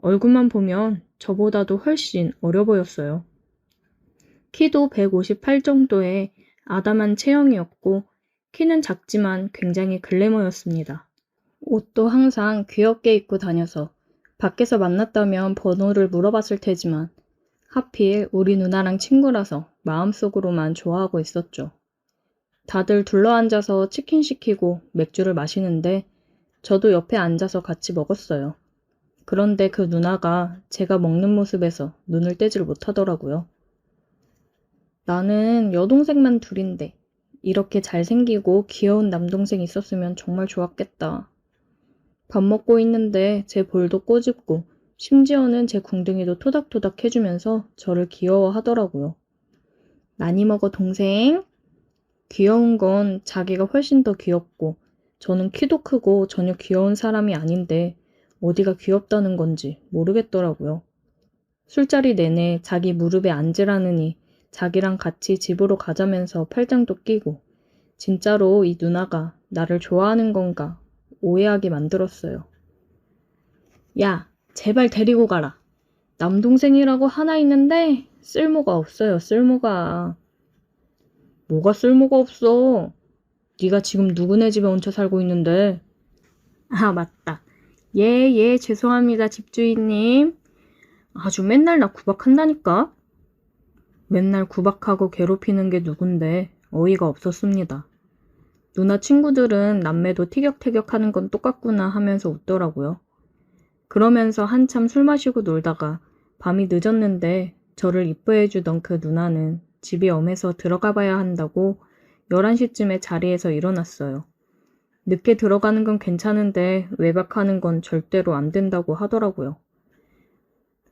얼굴만 보면 저보다도 훨씬 어려 보였어요. 키도 158 정도의 아담한 체형이었고 키는 작지만 굉장히 글래머였습니다. 옷도 항상 귀엽게 입고 다녀서 밖에서 만났다면 번호를 물어봤을 테지만 하필 우리 누나랑 친구라서 마음속으로만 좋아하고 있었죠. 다들 둘러앉아서 치킨 시키고 맥주를 마시는데 저도 옆에 앉아서 같이 먹었어요. 그런데 그 누나가 제가 먹는 모습에서 눈을 떼지를 못하더라고요. 나는 여동생만 둘인데 이렇게 잘생기고 귀여운 남동생 있었으면 정말 좋았겠다. 밥 먹고 있는데 제 볼도 꼬집고 심지어는 제 궁둥이도 토닥토닥 해주면서 저를 귀여워하더라고요. 많이 먹어 동생. 귀여운 건 자기가 훨씬 더 귀엽고 저는 키도 크고 전혀 귀여운 사람이 아닌데 어디가 귀엽다는 건지 모르겠더라고요. 술자리 내내 자기 무릎에 앉으라느니 자기랑 같이 집으로 가자면서 팔짱도 끼고 진짜로 이 누나가 나를 좋아하는 건가 오해하게 만들었어요. 야, 제발 데리고 가라. 남동생이라고 하나 있는데 쓸모가 없어요, 쓸모가. 뭐가 쓸모가 없어? 네가 지금 누구네 집에 얹혀 살고 있는데. 아, 맞다. 예, 죄송합니다, 집주인님. 아주 맨날 나 구박한다니까? 맨날 구박하고 괴롭히는 게 누군데 어이가 없었습니다. 누나 친구들은 남매도 티격태격하는 건 똑같구나 하면서 웃더라고요. 그러면서 한참 술 마시고 놀다가 밤이 늦었는데 저를 이뻐해주던 그 누나는 집이 엄해서 들어가 봐야 한다고 11시쯤에 자리에서 일어났어요. 늦게 들어가는 건 괜찮은데 외박하는 건 절대로 안 된다고 하더라고요.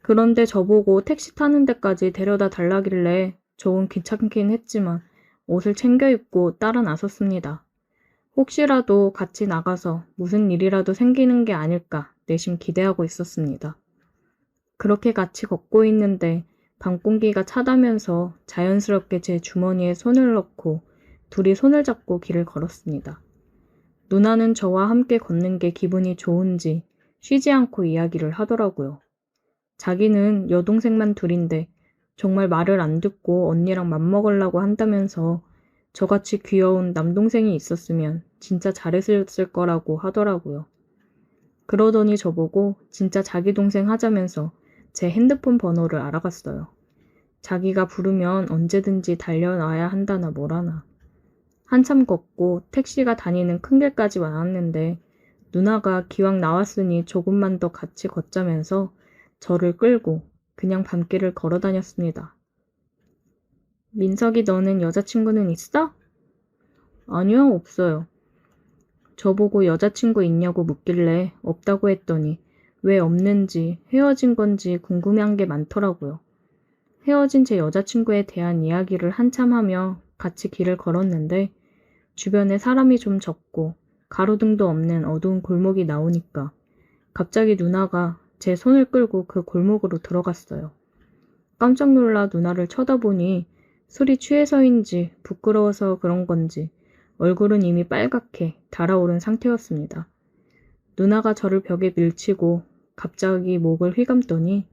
그런데 저보고 택시 타는 데까지 데려다 달라길래 조금 귀찮긴 했지만 옷을 챙겨 입고 따라 나섰습니다. 혹시라도 같이 나가서 무슨 일이라도 생기는 게 아닐까 내심 기대하고 있었습니다. 그렇게 같이 걷고 있는데 밤 공기가 차다면서 자연스럽게 제 주머니에 손을 넣고 둘이 손을 잡고 길을 걸었습니다. 누나는 저와 함께 걷는 게 기분이 좋은지 쉬지 않고 이야기를 하더라고요. 자기는 여동생만 둘인데 정말 말을 안 듣고 언니랑 맘먹으려고 한다면서 저같이 귀여운 남동생이 있었으면 진짜 잘했을 거라고 하더라고요. 그러더니 저보고 진짜 자기 동생 하자면서 제 핸드폰 번호를 알아갔어요. 자기가 부르면 언제든지 달려나야 한다나 뭐라나. 한참 걷고 택시가 다니는 큰 길까지 왔는데 누나가 기왕 나왔으니 조금만 더 같이 걷자면서 저를 끌고 그냥 밤길을 걸어 다녔습니다. 민석이 너는 여자친구는 있어? 아니요, 없어요. 저보고 여자친구 있냐고 묻길래 없다고 했더니 왜 없는지, 헤어진 건지 궁금한 게 많더라고요. 헤어진 제 여자친구에 대한 이야기를 한참 하며 같이 길을 걸었는데 주변에 사람이 좀 적고 가로등도 없는 어두운 골목이 나오니까 갑자기 누나가 제 손을 끌고 그 골목으로 들어갔어요. 깜짝 놀라 누나를 쳐다보니 술이 취해서인지 부끄러워서 그런 건지 얼굴은 이미 빨갛게 달아오른 상태였습니다. 누나가 저를 벽에 밀치고 갑자기 목을 휘감더니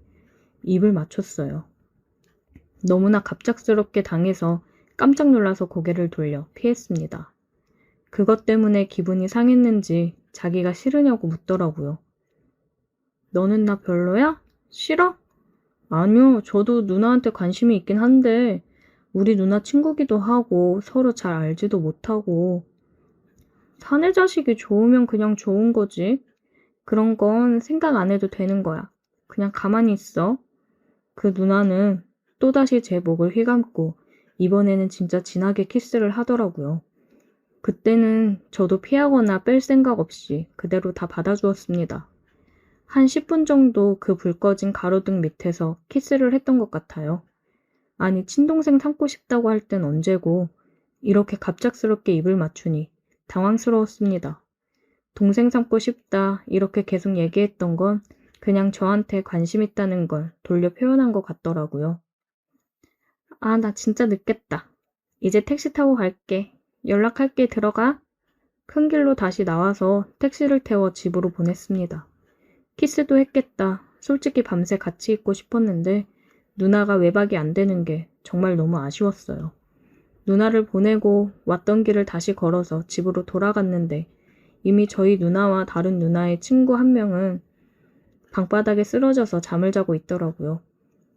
입을 맞췄어요. 너무나 갑작스럽게 당해서 깜짝 놀라서 고개를 돌려 피했습니다. 그것 때문에 기분이 상했는지 자기가 싫으냐고 묻더라고요. 너는 나 별로야? 싫어? 아니요, 저도 누나한테 관심이 있긴 한데 우리 누나 친구기도 하고 서로 잘 알지도 못하고 사내 자식이 좋으면 그냥 좋은 거지. 그런 건 생각 안 해도 되는 거야. 그냥 가만히 있어. 그 누나는 또다시 제 목을 휘감고 이번에는 진짜 진하게 키스를 하더라고요. 그때는 저도 피하거나 뺄 생각 없이 그대로 다 받아주었습니다. 한 10분 정도 그 불 꺼진 가로등 밑에서 키스를 했던 것 같아요. 아니, 친동생 삼고 싶다고 할 땐 언제고 이렇게 갑작스럽게 입을 맞추니 당황스러웠습니다. 동생 삼고 싶다 이렇게 계속 얘기했던 건 그냥 저한테 관심 있다는 걸 돌려 표현한 것 같더라고요. 아, 나 진짜 늦겠다. 이제 택시 타고 갈게. 연락할게. 들어가. 큰 길로 다시 나와서 택시를 태워 집으로 보냈습니다. 키스도 했겠다. 솔직히 밤새 같이 있고 싶었는데 누나가 외박이 안 되는 게 정말 너무 아쉬웠어요. 누나를 보내고 왔던 길을 다시 걸어서 집으로 돌아갔는데 이미 저희 누나와 다른 누나의 친구 한 명은 방바닥에 쓰러져서 잠을 자고 있더라고요.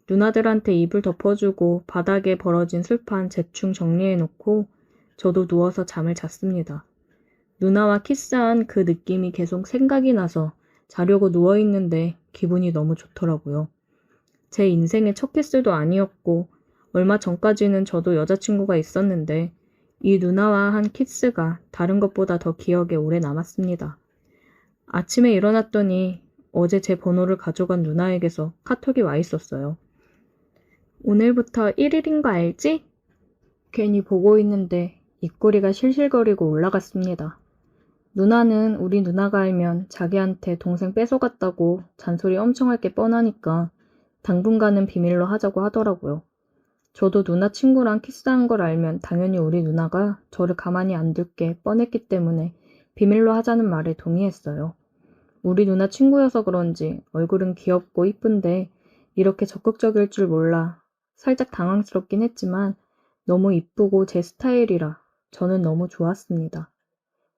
누나들한테 이불 덮어주고 바닥에 벌어진 술판 대충 정리해놓고 저도 누워서 잠을 잤습니다. 누나와 키스한 그 느낌이 계속 생각이 나서 자려고 누워있는데 기분이 너무 좋더라고요. 제 인생의 첫 키스도 아니었고 얼마 전까지는 저도 여자친구가 있었는데 이 누나와 한 키스가 다른 것보다 더 기억에 오래 남았습니다. 아침에 일어났더니 어제 제 번호를 가져간 누나에게서 카톡이 와 있었어요. 오늘부터 1일인 거 알지? 괜히 보고 있는데 입꼬리가 실실거리고 올라갔습니다. 누나는 우리 누나가 알면 자기한테 동생 뺏어갔다고 잔소리 엄청 할 게 뻔하니까 당분간은 비밀로 하자고 하더라고요. 저도 누나 친구랑 키스한 걸 알면 당연히 우리 누나가 저를 가만히 안 둘게 뻔했기 때문에 비밀로 하자는 말에 동의했어요. 우리 누나 친구여서 그런지 얼굴은 귀엽고 이쁜데 이렇게 적극적일 줄 몰라 살짝 당황스럽긴 했지만 너무 이쁘고 제 스타일이라 저는 너무 좋았습니다.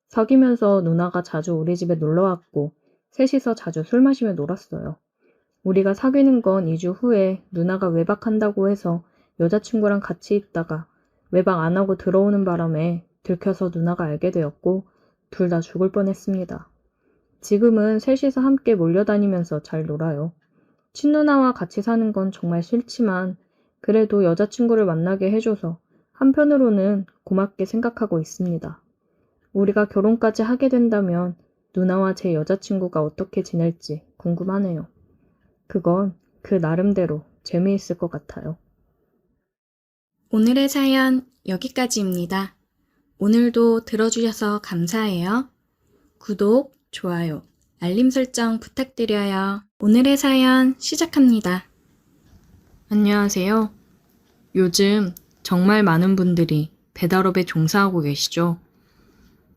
사귀면서 누나가 자주 우리 집에 놀러왔고 셋이서 자주 술 마시며 놀았어요. 우리가 사귀는 건 2주 후에 누나가 외박한다고 해서 여자친구랑 같이 있다가 외박 안 하고 들어오는 바람에 들켜서 누나가 알게 되었고 둘 다 죽을 뻔했습니다. 지금은 셋이서 함께 몰려다니면서 잘 놀아요. 친누나와 같이 사는 건 정말 싫지만 그래도 여자친구를 만나게 해줘서 한편으로는 고맙게 생각하고 있습니다. 우리가 결혼까지 하게 된다면 누나와 제 여자친구가 어떻게 지낼지 궁금하네요. 그건 그 나름대로 재미있을 것 같아요. 오늘의 사연 여기까지입니다. 오늘도 들어주셔서 감사해요. 구독, 좋아요, 알림 설정 부탁드려요. 오늘의 사연 시작합니다. 안녕하세요. 요즘 정말 많은 분들이 배달업에 종사하고 계시죠?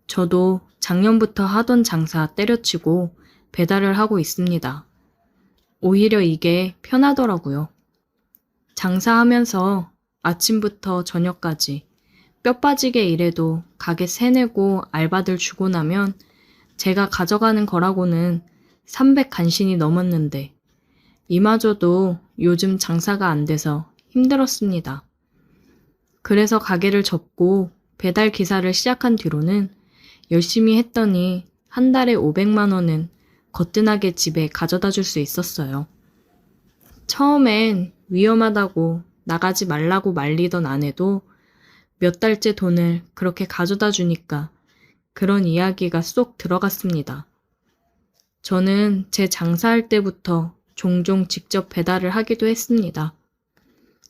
저도 작년부터 하던 장사 때려치고 배달을 하고 있습니다. 오히려 이게 편하더라고요. 장사하면서 아침부터 저녁까지 뼈 빠지게 일해도 가게 세내고 알바들 주고 나면 제가 가져가는 거라고는 300 간신히 넘었는데 이마저도 요즘 장사가 안 돼서 힘들었습니다. 그래서 가게를 접고 배달 기사를 시작한 뒤로는 열심히 했더니 한 달에 500만 원은 거뜬하게 집에 가져다 줄 수 있었어요. 처음엔 위험하다고 나가지 말라고 말리던 아내도 몇 달째 돈을 그렇게 가져다 주니까 그런 이야기가 쏙 들어갔습니다. 저는 제 장사할 때부터 종종 직접 배달을 하기도 했습니다.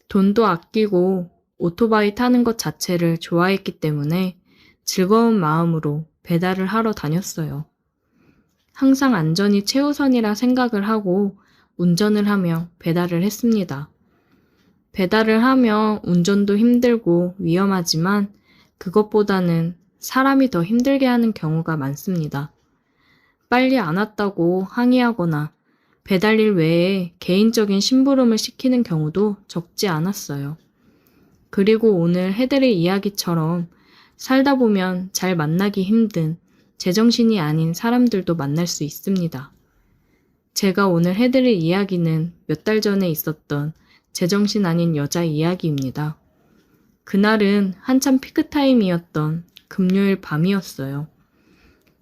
돈도 아끼고 오토바이 타는 것 자체를 좋아했기 때문에 즐거운 마음으로 배달을 하러 다녔어요. 항상 안전이 최우선이라 생각을 하고 운전을 하며 배달을 했습니다. 배달을 하며 운전도 힘들고 위험하지만 그것보다는 사람이 더 힘들게 하는 경우가 많습니다. 빨리 안 왔다고 항의하거나 배달일 외에 개인적인 심부름을 시키는 경우도 적지 않았어요. 그리고 오늘 해드릴 이야기처럼 살다 보면 잘 만나기 힘든 제정신이 아닌 사람들도 만날 수 있습니다. 제가 오늘 해드릴 이야기는 몇 달 전에 있었던 제정신 아닌 여자 이야기입니다. 그날은 한참 피크타임이었던 금요일 밤이었어요.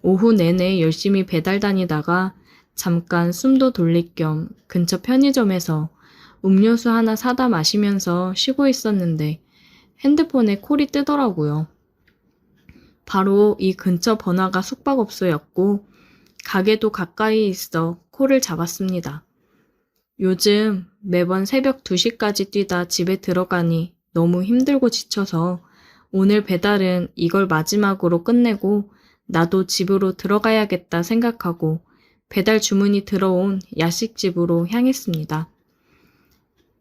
오후 내내 열심히 배달 다니다가 잠깐 숨도 돌릴 겸 근처 편의점에서 음료수 하나 사다 마시면서 쉬고 있었는데 핸드폰에 콜이 뜨더라고요. 바로 이 근처 번화가 숙박업소였고 가게도 가까이 있어 콜을 잡았습니다. 요즘 매번 새벽 2시까지 뛰다 집에 들어가니 너무 힘들고 지쳐서 오늘 배달은 이걸 마지막으로 끝내고 나도 집으로 들어가야겠다 생각하고 배달 주문이 들어온 야식집으로 향했습니다.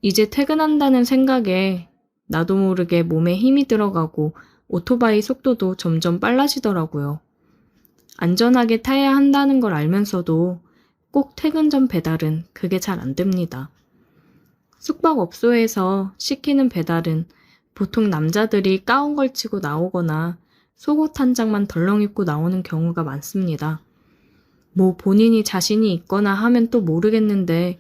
이제 퇴근한다는 생각에 나도 모르게 몸에 힘이 들어가고 오토바이 속도도 점점 빨라지더라고요. 안전하게 타야 한다는 걸 알면서도 꼭 퇴근 전 배달은 그게 잘 안 됩니다. 숙박업소에서 시키는 배달은 보통 남자들이 가운 걸치고 나오거나 속옷 한 장만 덜렁 입고 나오는 경우가 많습니다. 뭐 본인이 자신이 있거나 하면 또 모르겠는데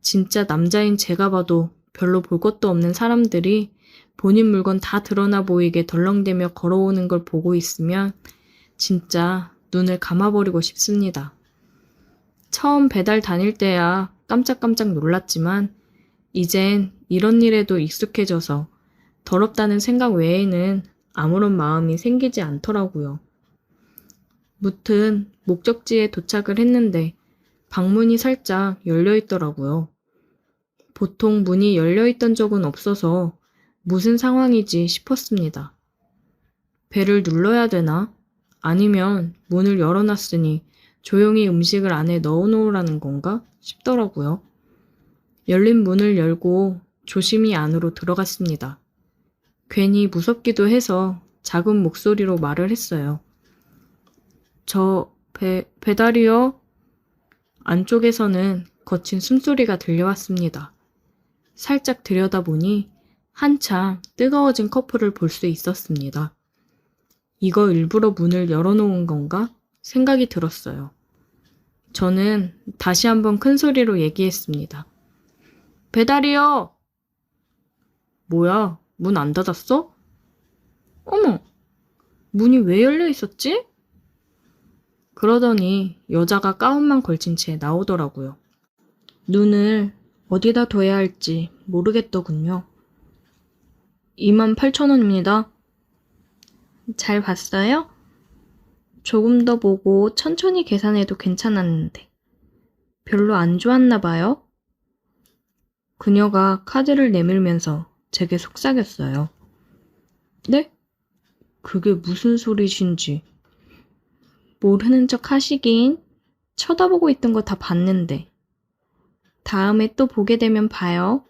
진짜 남자인 제가 봐도 별로 볼 것도 없는 사람들이 본인 물건 다 드러나 보이게 덜렁대며 걸어오는 걸 보고 있으면 진짜 눈을 감아버리고 싶습니다. 처음 배달 다닐 때야 깜짝깜짝 놀랐지만 이젠 이런 일에도 익숙해져서 더럽다는 생각 외에는 아무런 마음이 생기지 않더라고요. 무튼 목적지에 도착을 했는데 방문이 살짝 열려 있더라고요. 보통 문이 열려 있던 적은 없어서 무슨 상황이지 싶었습니다. 벨을 눌러야 되나? 아니면 문을 열어놨으니 조용히 음식을 안에 넣어놓으라는 건가 싶더라고요. 열린 문을 열고 조심히 안으로 들어갔습니다. 괜히 무섭기도 해서 작은 목소리로 말을 했어요. 배달이요? 안쪽에서는 거친 숨소리가 들려왔습니다. 살짝 들여다보니 한참 뜨거워진 커플을 볼 수 있었습니다. 이거 일부러 문을 열어놓은 건가? 생각이 들었어요. 저는 다시 한번 큰 소리로 얘기했습니다. 배달이요! 뭐야, 문 안 닫았어? 어머, 문이 왜 열려 있었지? 그러더니 여자가 가운만 걸친 채 나오더라고요. 눈을 어디다 둬야 할지 모르겠더군요. 28,000원입니다. 잘 봤어요? 조금 더 보고 천천히 계산해도 괜찮았는데. 별로 안 좋았나 봐요? 그녀가 카드를 내밀면서 제게 속삭였어요. 네? 그게 무슨 소리신지. 모르는 척 하시긴. 쳐다보고 있던 거 다 봤는데. 다음에 또 보게 되면 봐요.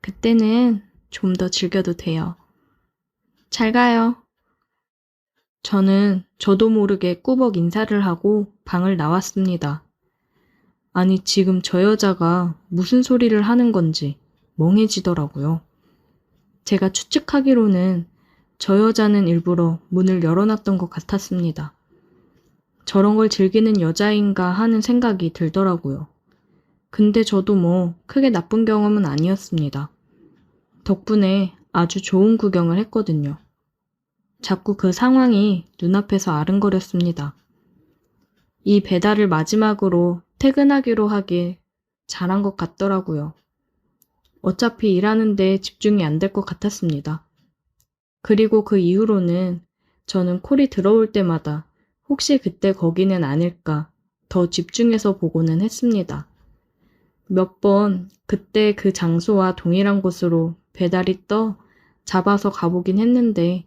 그때는 좀 더 즐겨도 돼요. 잘 가요. 저는 저도 모르게 꾸벅 인사를 하고 방을 나왔습니다. 아니, 지금 저 여자가 무슨 소리를 하는 건지 멍해지더라고요. 제가 추측하기로는 저 여자는 일부러 문을 열어놨던 것 같았습니다. 저런 걸 즐기는 여자인가 하는 생각이 들더라고요. 근데 저도 뭐 크게 나쁜 경험은 아니었습니다. 덕분에 아주 좋은 구경을 했거든요. 자꾸 그 상황이 눈앞에서 아른거렸습니다. 이 배달을 마지막으로 퇴근하기로 하길 잘한 것 같더라고요. 어차피 일하는데 집중이 안 될 것 같았습니다. 그리고 그 이후로는 저는 콜이 들어올 때마다 혹시 그때 거기는 아닐까 더 집중해서 보고는 했습니다. 몇 번 그때 그 장소와 동일한 곳으로 배달이 떠 잡아서 가보긴 했는데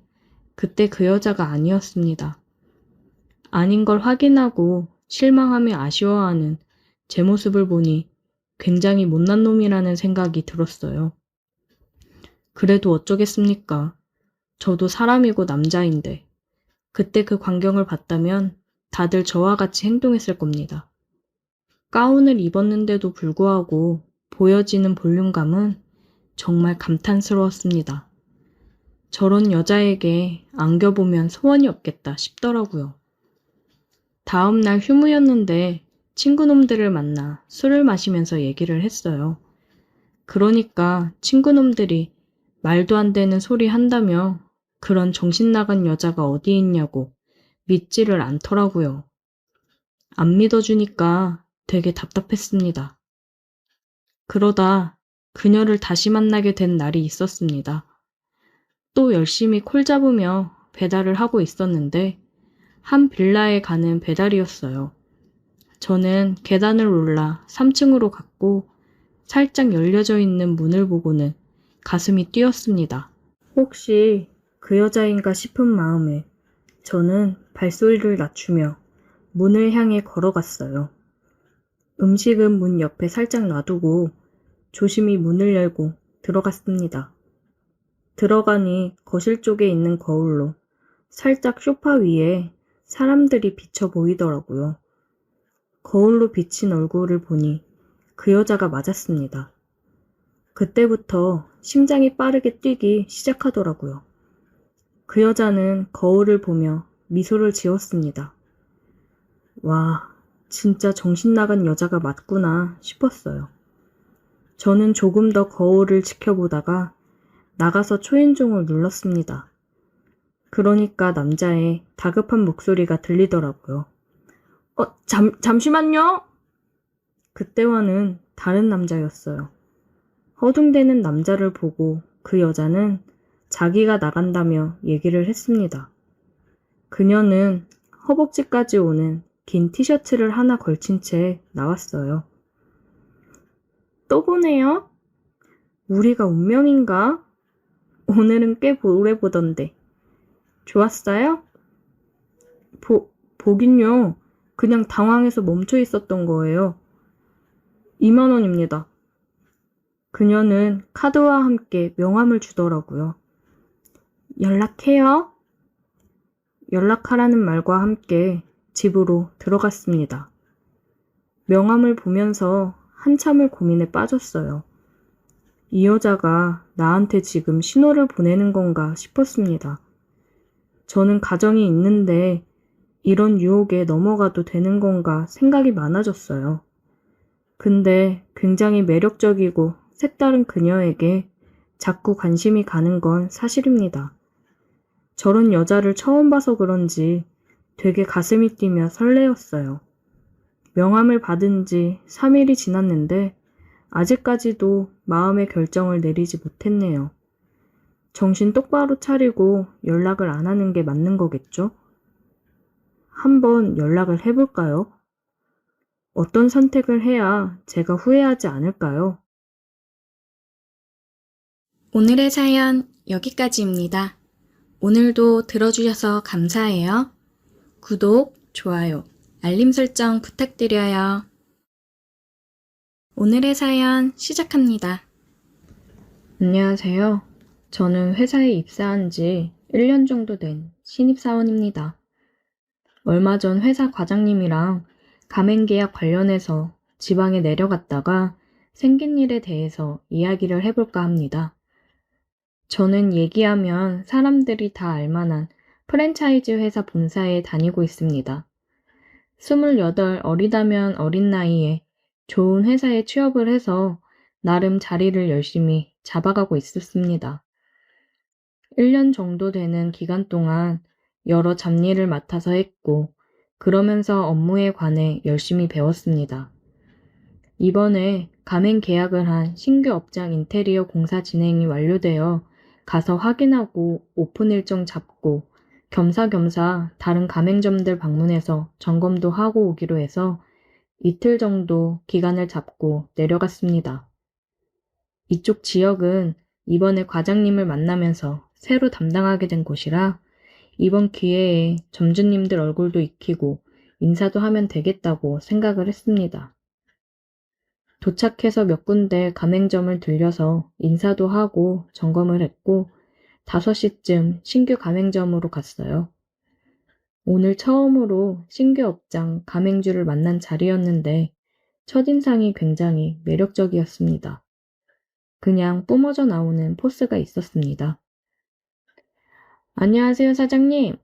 그때 그 여자가 아니었습니다. 아닌 걸 확인하고 실망하며 아쉬워하는 제 모습을 보니 굉장히 못난 놈이라는 생각이 들었어요. 그래도 어쩌겠습니까? 저도 사람이고 남자인데 그때 그 광경을 봤다면 다들 저와 같이 행동했을 겁니다. 가운을 입었는데도 불구하고 보여지는 볼륨감은 정말 감탄스러웠습니다. 저런 여자에게 안겨보면 소원이 없겠다 싶더라고요. 다음 날 휴무였는데 친구놈들을 만나 술을 마시면서 얘기를 했어요. 그러니까 친구놈들이 말도 안 되는 소리 한다며 그런 정신 나간 여자가 어디 있냐고 믿지를 않더라고요. 안 믿어주니까 되게 답답했습니다. 그러다 그녀를 다시 만나게 된 날이 있었습니다. 또 열심히 콜 잡으며 배달을 하고 있었는데 한 빌라에 가는 배달이었어요. 저는 계단을 올라 3층으로 갔고 살짝 열려져 있는 문을 보고는 가슴이 뛰었습니다. 혹시 그 여자인가 싶은 마음에 저는 발소리를 낮추며 문을 향해 걸어갔어요. 음식은 문 옆에 살짝 놔두고 조심히 문을 열고 들어갔습니다. 들어가니 거실 쪽에 있는 거울로 살짝 소파 위에 사람들이 비쳐 보이더라고요. 거울로 비친 얼굴을 보니 그 여자가 맞았습니다. 그때부터 심장이 빠르게 뛰기 시작하더라고요. 그 여자는 거울을 보며 미소를 지었습니다. 와, 진짜 정신 나간 여자가 맞구나 싶었어요. 저는 조금 더 거울을 지켜보다가 나가서 초인종을 눌렀습니다. 그러니까 남자의 다급한 목소리가 들리더라고요. 잠시만요! 그때와는 다른 남자였어요. 허둥대는 남자를 보고 그 여자는 자기가 나간다며 얘기를 했습니다. 그녀는 허벅지까지 오는 긴 티셔츠를 하나 걸친 채 나왔어요. 또 보네요? 우리가 운명인가? 오늘은 꽤 오래 보던데. 좋았어요? 보긴요. 그냥 당황해서 멈춰 있었던 거예요. 2만 원입니다. 그녀는 카드와 함께 명함을 주더라고요. 연락해요. 연락하라는 말과 함께 집으로 들어갔습니다. 명함을 보면서 한참을 고민에 빠졌어요. 이 여자가 나한테 지금 신호를 보내는 건가 싶었습니다. 저는 가정이 있는데 이런 유혹에 넘어가도 되는 건가 생각이 많아졌어요. 근데 굉장히 매력적이고 색다른 그녀에게 자꾸 관심이 가는 건 사실입니다. 저런 여자를 처음 봐서 그런지 되게 가슴이 뛰며 설레었어요. 명함을 받은 지 3일이 지났는데 아직까지도 마음의 결정을 내리지 못했네요. 정신 똑바로 차리고 연락을 안 하는 게 맞는 거겠죠? 한번 연락을 해볼까요? 어떤 선택을 해야 제가 후회하지 않을까요? 오늘의 사연 여기까지입니다. 오늘도 들어주셔서 감사해요. 구독, 좋아요, 알림 설정 부탁드려요. 오늘의 사연 시작합니다. 안녕하세요. 저는 회사에 입사한 지 1년 정도 된 신입사원입니다. 얼마 전 회사 과장님이랑 가맹계약 관련해서 지방에 내려갔다가 생긴 일에 대해서 이야기를 해볼까 합니다. 저는 얘기하면 사람들이 다 알만한 프랜차이즈 회사 본사에 다니고 있습니다. 28 어리다면 어린 나이에 좋은 회사에 취업을 해서 나름 자리를 열심히 잡아가고 있었습니다. 1년 정도 되는 기간 동안 여러 잡일을 맡아서 했고, 그러면서 업무에 관해 열심히 배웠습니다. 이번에 가맹 계약을 한 신규 업장 인테리어 공사 진행이 완료되어 가서 확인하고 오픈 일정 잡고 겸사겸사 다른 가맹점들 방문해서 점검도 하고 오기로 해서 이틀 정도 기간을 잡고 내려갔습니다. 이쪽 지역은 이번에 과장님을 만나면서 새로 담당하게 된 곳이라 이번 기회에 점주님들 얼굴도 익히고 인사도 하면 되겠다고 생각을 했습니다. 도착해서 몇 군데 가맹점을 들려서 인사도 하고 점검을 했고 5시쯤 신규 가맹점으로 갔어요. 오늘 처음으로 신규 업장 가맹주를 만난 자리였는데 첫인상이 굉장히 매력적이었습니다. 그냥 뿜어져 나오는 포스가 있었습니다. 안녕하세요, 사장님.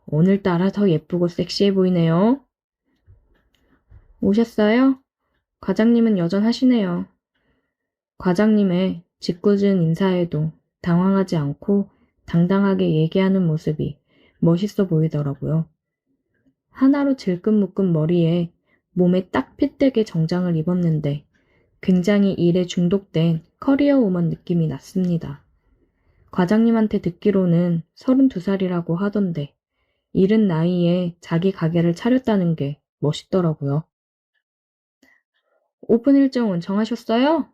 오늘따라 더 예쁘고 섹시해 보이네요. 오셨어요? 과장님은 여전하시네요. 과장님의 짓궂은 인사에도 당황하지 않고 당당하게 얘기하는 모습이 멋있어 보이더라고요. 하나로 질끈묶은 머리에 몸에 딱 핏되게 정장을 입었는데 굉장히 일에 중독된 커리어 우먼 느낌이 났습니다. 과장님한테 듣기로는 32살이라고 하던데 이른 나이에 자기 가게를 차렸다는 게 멋있더라고요. 오픈 일정은 정하셨어요?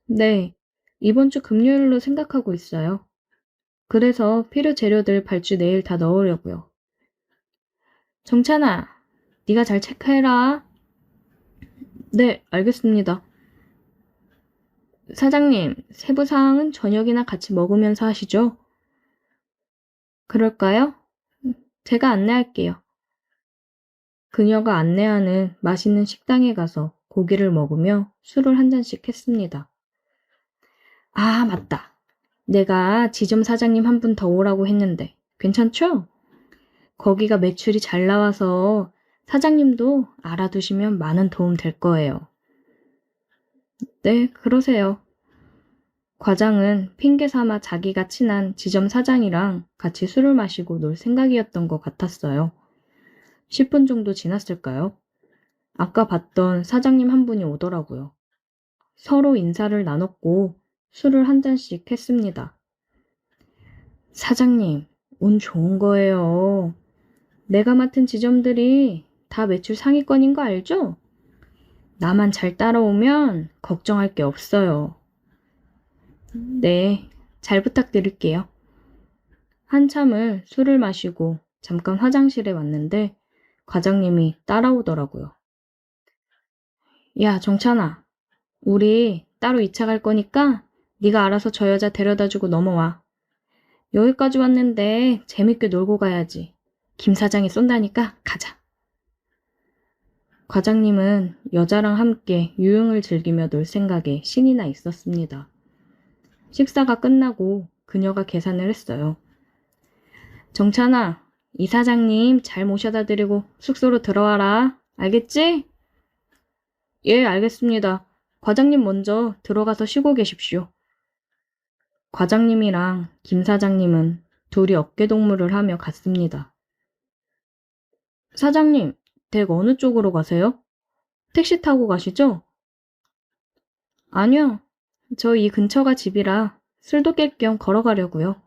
네, 이번 주 금요일로 생각하고 있어요. 그래서 필요 재료들 발주 내일 다 넣으려고요. 정찬아, 네가 잘 체크해라. 네, 알겠습니다. 사장님, 세부 사항은 저녁이나 같이 먹으면서 하시죠? 그럴까요? 제가 안내할게요. 그녀가 안내하는 맛있는 식당에 가서 고기를 먹으며 술을 한 잔씩 했습니다. 아, 맞다. 내가 지점 사장님 한 분 더 오라고 했는데 괜찮죠? 거기가 매출이 잘 나와서 사장님도 알아두시면 많은 도움 될 거예요. 네, 그러세요. 과장은 핑계 삼아 자기가 친한 지점 사장이랑 같이 술을 마시고 놀 생각이었던 것 같았어요. 10분 정도 지났을까요? 아까 봤던 사장님 한 분이 오더라고요. 서로 인사를 나눴고 술을 한 잔씩 했습니다. 사장님, 운 좋은 거예요. 내가 맡은 지점들이 다 매출 상위권인 거 알죠? 나만 잘 따라오면 걱정할 게 없어요. 네, 잘 부탁드릴게요. 한참을 술을 마시고 잠깐 화장실에 왔는데 과장님이 따라오더라고요. 야, 정찬아, 우리 따로 2차 갈 거니까 네가 알아서 저 여자 데려다주고 넘어와. 여기까지 왔는데 재밌게 놀고 가야지. 김 사장이 쏜다니까 가자. 과장님은 여자랑 함께 유흥을 즐기며 놀 생각에 신이 나 있었습니다. 식사가 끝나고 그녀가 계산을 했어요. 정찬아, 이 사장님 잘 모셔다 드리고 숙소로 들어와라. 알겠지? 예, 알겠습니다. 과장님 먼저 들어가서 쉬고 계십시오. 과장님이랑 김 사장님은 둘이 어깨동무를 하며 갔습니다. 사장님, 댁 어느 쪽으로 가세요? 택시 타고 가시죠? 아니요. 저 이 근처가 집이라 술도 깰 겸 걸어가려고요.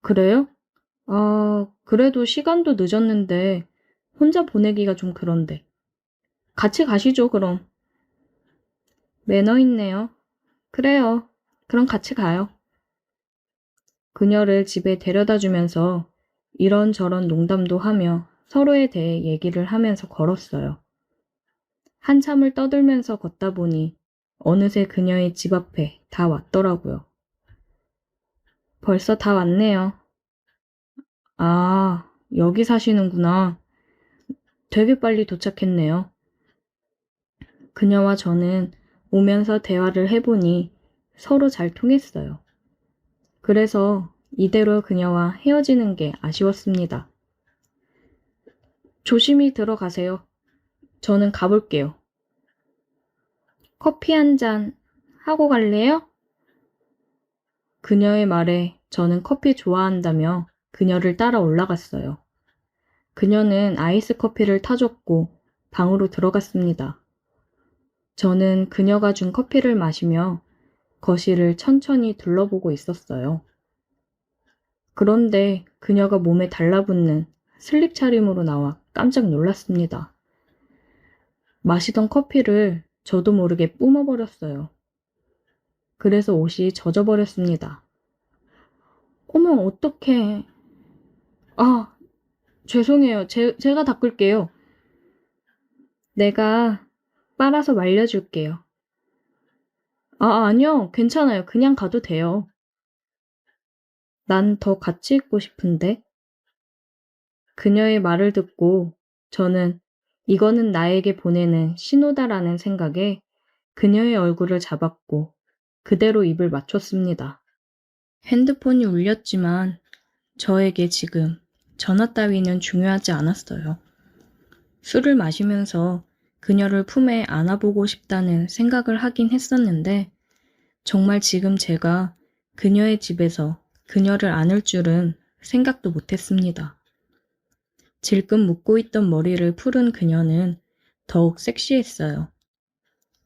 그래요? 그래도 시간도 늦었는데 혼자 보내기가 좀 그런데. 같이 가시죠, 그럼. 매너 있네요. 그래요. 그럼 같이 가요. 그녀를 집에 데려다 주면서 이런저런 농담도 하며 서로에 대해 얘기를 하면서 걸었어요. 한참을 떠들면서 걷다 보니 어느새 그녀의 집 앞에 다 왔더라고요. 벌써 다 왔네요. 아, 여기 사시는구나. 되게 빨리 도착했네요. 그녀와 저는 오면서 대화를 해보니 서로 잘 통했어요. 그래서 이대로 그녀와 헤어지는 게 아쉬웠습니다. 조심히 들어가세요. 저는 가볼게요. 커피 한 잔 하고 갈래요? 그녀의 말에 저는 커피 좋아한다며 그녀를 따라 올라갔어요. 그녀는 아이스 커피를 타줬고 방으로 들어갔습니다. 저는 그녀가 준 커피를 마시며 거실을 천천히 둘러보고 있었어요. 그런데 그녀가 몸에 달라붙는 슬립 차림으로 나와 깜짝 놀랐습니다. 마시던 커피를 저도 모르게 뿜어버렸어요. 그래서 옷이 젖어버렸습니다. 어머, 어떡해. 아, 죄송해요. 제가 닦을게요. 내가 빨아서 말려줄게요. 아니요. 괜찮아요. 그냥 가도 돼요. 난 더 같이 있고 싶은데. 그녀의 말을 듣고 저는 이거는 나에게 보내는 신호다라는 생각에 그녀의 얼굴을 잡았고 그대로 입을 맞췄습니다. 핸드폰이 울렸지만 저에게 지금 전화 따위는 중요하지 않았어요. 술을 마시면서 그녀를 품에 안아보고 싶다는 생각을 하긴 했었는데 정말 지금 제가 그녀의 집에서 그녀를 안을 줄은 생각도 못했습니다. 질끈 묶고 있던 머리를 풀은 그녀는 더욱 섹시했어요.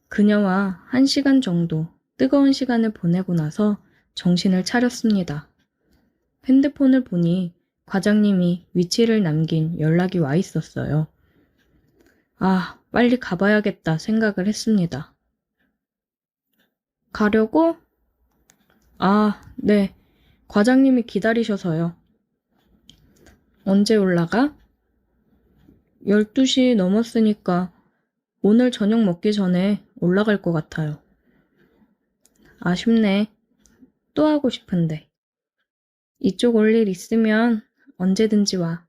그녀와 1시간 정도 뜨거운 시간을 보내고 나서 정신을 차렸습니다. 핸드폰을 보니 과장님이 위치를 남긴 연락이 와 있었어요. 빨리 가봐야겠다 생각을 했습니다. 가려고? 네. 과장님이 기다리셔서요. 언제 올라가? 12시 넘었으니까 오늘 저녁 먹기 전에 올라갈 것 같아요. 아쉽네. 또 하고 싶은데. 이쪽 올 일 있으면 언제든지 와.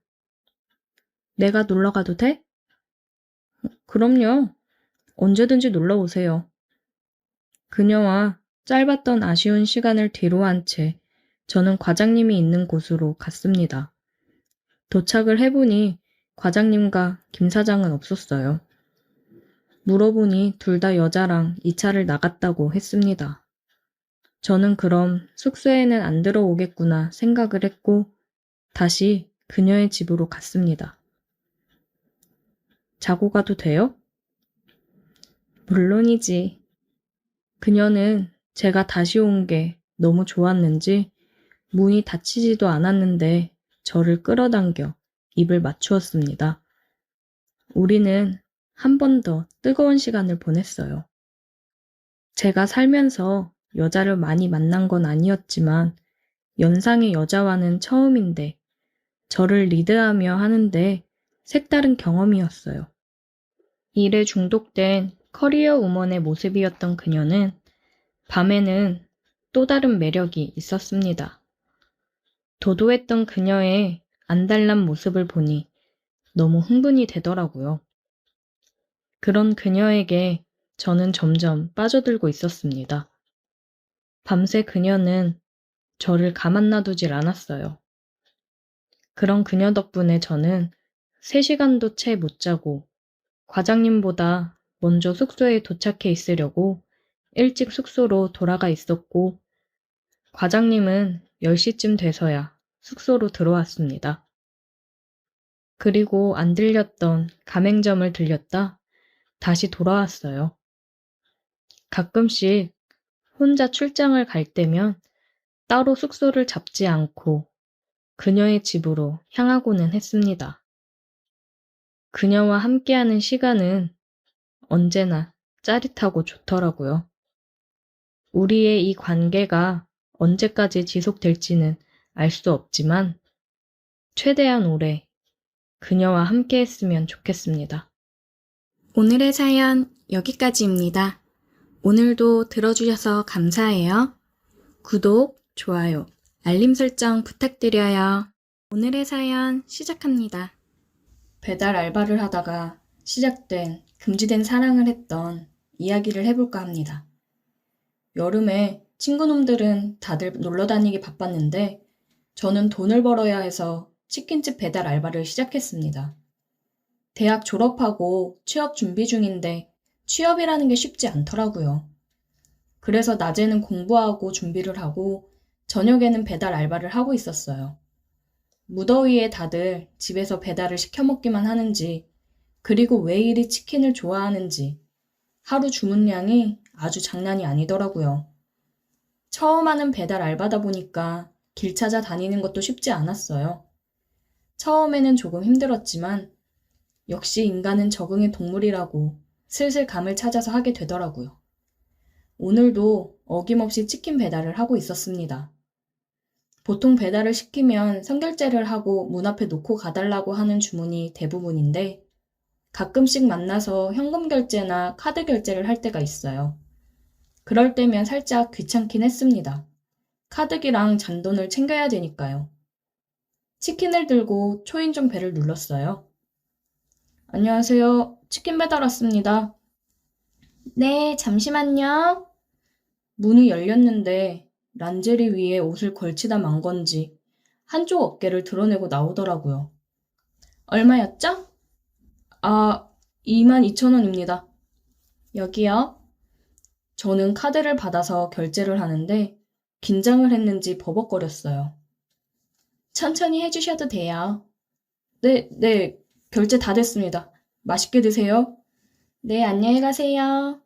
내가 놀러 가도 돼? 그럼요. 언제든지 놀러 오세요. 그녀와 짧았던 아쉬운 시간을 뒤로한 채 저는 과장님이 있는 곳으로 갔습니다. 도착을 해보니 과장님과 김 사장은 없었어요. 물어보니 둘 다 여자랑 2차를 나갔다고 했습니다. 저는 그럼 숙소에는 안 들어오겠구나 생각을 했고 다시 그녀의 집으로 갔습니다. 자고 가도 돼요? 물론이지. 그녀는 제가 다시 온 게 너무 좋았는지 문이 닫히지도 않았는데 저를 끌어당겨 입을 맞추었습니다. 우리는 한 번 더 뜨거운 시간을 보냈어요. 제가 살면서 여자를 많이 만난 건 아니었지만 연상의 여자와는 처음인데 저를 리드하며 하는데 색다른 경험이었어요. 일에 중독된 커리어 우먼의 모습이었던 그녀는 밤에는 또 다른 매력이 있었습니다. 도도했던 그녀의 안달난 모습을 보니 너무 흥분이 되더라고요. 그런 그녀에게 저는 점점 빠져들고 있었습니다. 밤새 그녀는 저를 가만 놔두질 않았어요. 그런 그녀 덕분에 저는 3시간도 채 못 자고 과장님보다 먼저 숙소에 도착해 있으려고 일찍 숙소로 돌아가 있었고 과장님은 10시쯤 돼서야 숙소로 들어왔습니다. 그리고 안 들렸던 가맹점을 들렸다 다시 돌아왔어요. 가끔씩 혼자 출장을 갈 때면 따로 숙소를 잡지 않고 그녀의 집으로 향하고는 했습니다. 그녀와 함께하는 시간은 언제나 짜릿하고 좋더라고요. 우리의 이 관계가 언제까지 지속될지는 알 수 없지만 최대한 오래 그녀와 함께 했으면 좋겠습니다. 오늘의 사연 여기까지입니다. 오늘도 들어주셔서 감사해요. 구독, 좋아요, 알림 설정 부탁드려요. 오늘의 사연 시작합니다. 배달 알바를 하다가 시작된 금지된 사랑을 했던 이야기를 해볼까 합니다. 여름에 친구놈들은 다들 놀러 다니기 바빴는데 저는 돈을 벌어야 해서 치킨집 배달 알바를 시작했습니다. 대학 졸업하고 취업 준비 중인데 취업이라는 게 쉽지 않더라고요. 그래서 낮에는 공부하고 준비를 하고 저녁에는 배달 알바를 하고 있었어요. 무더위에 다들 집에서 배달을 시켜 먹기만 하는지 그리고 왜 이리 치킨을 좋아하는지 하루 주문량이 아주 장난이 아니더라고요. 처음 하는 배달 알바다 보니까 길 찾아 다니는 것도 쉽지 않았어요. 처음에는 조금 힘들었지만 역시 인간은 적응의 동물이라고 슬슬 감을 찾아서 하게 되더라고요. 오늘도 어김없이 치킨 배달을 하고 있었습니다. 보통 배달을 시키면 선결제를 하고 문 앞에 놓고 가달라고 하는 주문이 대부분인데 가끔씩 만나서 현금 결제나 카드 결제를 할 때가 있어요. 그럴 때면 살짝 귀찮긴 했습니다. 카드기랑 잔돈을 챙겨야 되니까요. 치킨을 들고 초인종 벨을 눌렀어요. 안녕하세요. 치킨 배달 왔습니다. 네, 잠시만요. 문이 열렸는데 란제리 위에 옷을 걸치다 만 건지 한쪽 어깨를 드러내고 나오더라고요. 얼마였죠? 22,000원입니다. 여기요. 저는 카드를 받아서 결제를 하는데 긴장을 했는지 버벅거렸어요. 천천히 해주셔도 돼요. 네, 결제 다 됐습니다. 맛있게 드세요. 네, 안녕히 가세요.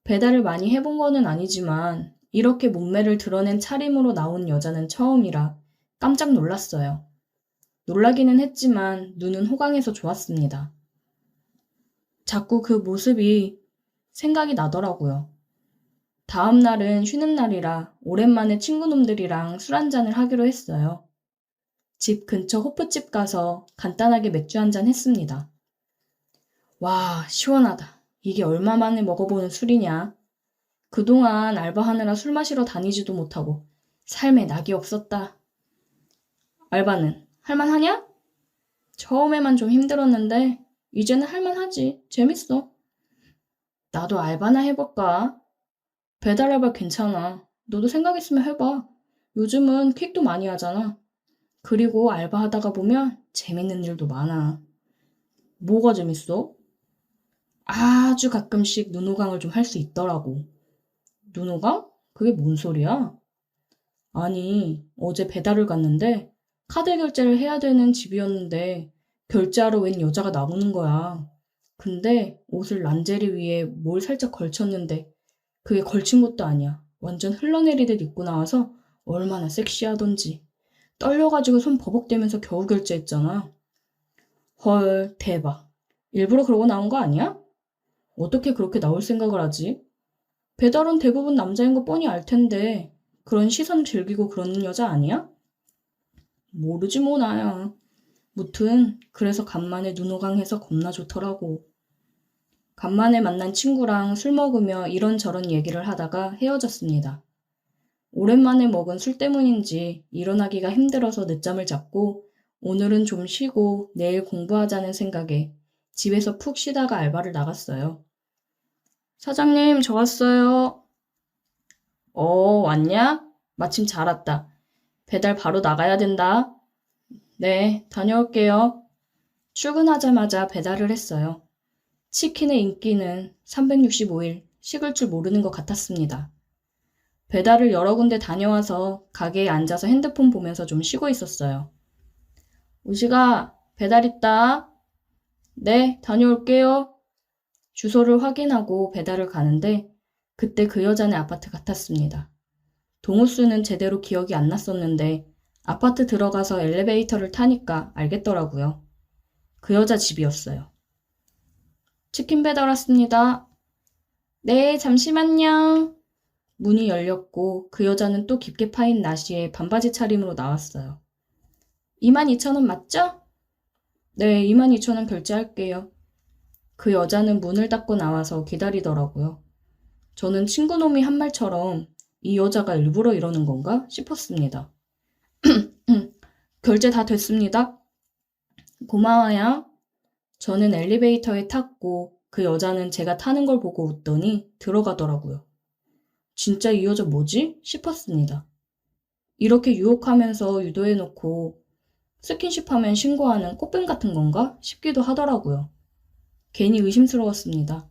배달을 많이 해본 거는 아니지만 이렇게 몸매를 드러낸 차림으로 나온 여자는 처음이라 깜짝 놀랐어요. 놀라기는 했지만 눈은 호강해서 좋았습니다. 자꾸 그 모습이 생각이 나더라고요. 다음 날은 쉬는 날이라 오랜만에 친구놈들이랑 술 한잔을 하기로 했어요. 집 근처 호프집 가서 간단하게 맥주 한잔 했습니다. 와, 시원하다. 이게 얼마 만에 먹어보는 술이냐. 그동안 알바하느라 술 마시러 다니지도 못하고 삶에 낙이 없었다. 알바는 할만하냐? 처음에만 좀 힘들었는데 이제는 할만하지. 재밌어. 나도 알바나 해볼까? 배달 알바 괜찮아. 너도 생각 있으면 해봐. 요즘은 퀵도 많이 하잖아. 그리고 알바하다가 보면 재밌는 일도 많아. 뭐가 재밌어? 아주 가끔씩 눈호강을 좀 할 수 있더라고. 눈호강? 그게 뭔 소리야? 아니, 어제 배달을 갔는데 카드 결제를 해야 되는 집이었는데 결제하러 웬 여자가 나오는 거야. 근데 옷을 란제리 위에 뭘 살짝 걸쳤는데 그게 걸친 것도 아니야. 완전 흘러내리듯 입고 나와서 얼마나 섹시하던지. 떨려가지고 손 버벅대면서 겨우 결제했잖아. 헐, 대박. 일부러 그러고 나온 거 아니야? 어떻게 그렇게 나올 생각을 하지? 배달은 대부분 남자인 거 뻔히 알 텐데 그런 시선 즐기고 그러는 여자 아니야? 모르지 뭐 나야. 무튼 그래서 간만에 눈호강해서 겁나 좋더라고. 간만에 만난 친구랑 술 먹으며 이런저런 얘기를 하다가 헤어졌습니다. 오랜만에 먹은 술 때문인지 일어나기가 힘들어서 늦잠을 잤고 오늘은 좀 쉬고 내일 공부하자는 생각에 집에서 푹 쉬다가 알바를 나갔어요. 사장님, 저 왔어요. 왔냐? 마침 잘 왔다. 배달 바로 나가야 된다. 네, 다녀올게요. 출근하자마자 배달을 했어요. 치킨의 인기는 365일 식을 줄 모르는 것 같았습니다. 배달을 여러 군데 다녀와서 가게에 앉아서 핸드폰 보면서 좀 쉬고 있었어요. 우식아, 배달 있다. 네, 다녀올게요. 주소를 확인하고 배달을 가는데 그때 그 여자네 아파트 같았습니다. 동호수는 제대로 기억이 안 났었는데 아파트 들어가서 엘리베이터를 타니까 알겠더라고요. 그 여자 집이었어요. 치킨 배달 왔습니다. 네, 잠시만요. 문이 열렸고 그 여자는 또 깊게 파인 나시에 반바지 차림으로 나왔어요. 22,000원 맞죠? 네, 22,000원 결제할게요. 그 여자는 문을 닫고 나와서 기다리더라고요. 저는 친구놈이 한 말처럼 이 여자가 일부러 이러는 건가 싶었습니다. 결제 다 됐습니다. 고마워요. 저는 엘리베이터에 탔고 그 여자는 제가 타는 걸 보고 웃더니 들어가더라고요. 진짜 이 여자 뭐지? 싶었습니다. 이렇게 유혹하면서 유도해놓고 스킨십하면 신고하는 꽃뱀 같은 건가? 싶기도 하더라고요. 괜히 의심스러웠습니다.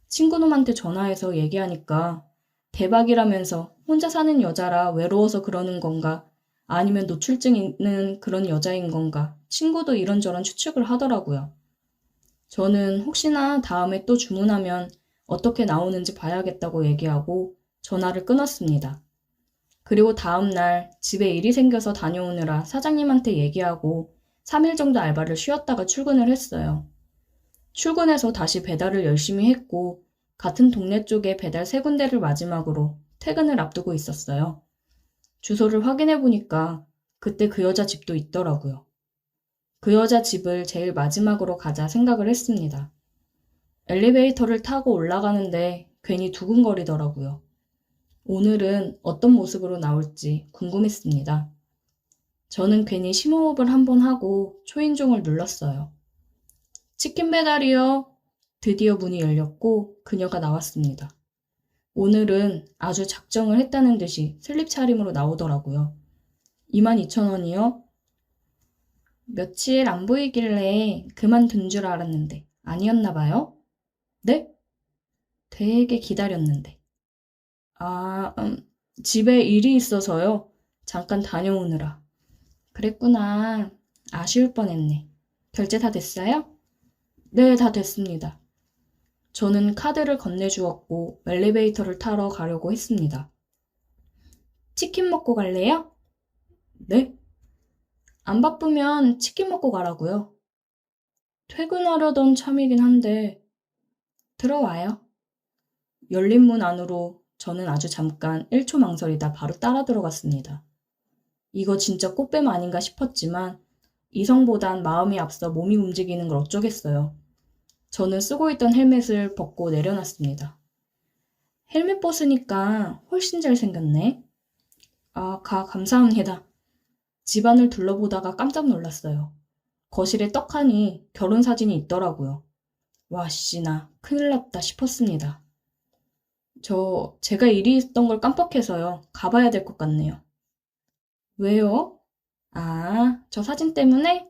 친구놈한테 전화해서 얘기하니까 대박이라면서 혼자 사는 여자라 외로워서 그러는 건가 아니면 노출증 있는 그런 여자인 건가 친구도 이런저런 추측을 하더라고요. 저는 혹시나 다음에 또 주문하면 어떻게 나오는지 봐야겠다고 얘기하고 전화를 끊었습니다. 그리고 다음날 집에 일이 생겨서 다녀오느라 사장님한테 얘기하고 3일 정도 알바를 쉬었다가 출근을 했어요. 출근해서 다시 배달을 열심히 했고, 같은 동네 쪽에 배달 3군데를 마지막으로 퇴근을 앞두고 있었어요. 주소를 확인해 보니까 그때 그 여자 집도 있더라고요. 그 여자 집을 제일 마지막으로 가자 생각을 했습니다. 엘리베이터를 타고 올라가는데 괜히 두근거리더라고요. 오늘은 어떤 모습으로 나올지 궁금했습니다. 저는 괜히 심호흡을 한번 하고 초인종을 눌렀어요. 치킨 배달이요. 드디어 문이 열렸고 그녀가 나왔습니다. 오늘은 아주 작정을 했다는 듯이 슬립 차림으로 나오더라고요. 22,000원이요? 며칠 안 보이길래 그만둔 줄 알았는데 아니었나 봐요? 네? 되게 기다렸는데. 집에 일이 있어서요. 잠깐 다녀오느라. 그랬구나. 아쉬울 뻔했네. 결제 다 됐어요? 네, 다 됐습니다. 저는 카드를 건네주었고 엘리베이터를 타러 가려고 했습니다. 치킨 먹고 갈래요? 네? 안 바쁘면 치킨 먹고 가라고요. 퇴근하려던 참이긴 한데 들어와요. 열린 문 안으로 저는 아주 잠깐 1초 망설이다 바로 따라 들어갔습니다. 이거 진짜 꽃뱀 아닌가 싶었지만 이성보단 마음이 앞서 몸이 움직이는 걸 어쩌겠어요. 저는 쓰고 있던 헬멧을 벗고 내려놨습니다. 헬멧 벗으니까 훨씬 잘생겼네. 감사합니다. 집안을 둘러보다가 깜짝 놀랐어요. 거실에 떡하니 결혼사진이 있더라고요. 와, 씨나 큰일 났다 싶었습니다. 제가 일이 있던 걸 깜빡해서요. 가봐야 될 것 같네요. 왜요? 저 사진 때문에?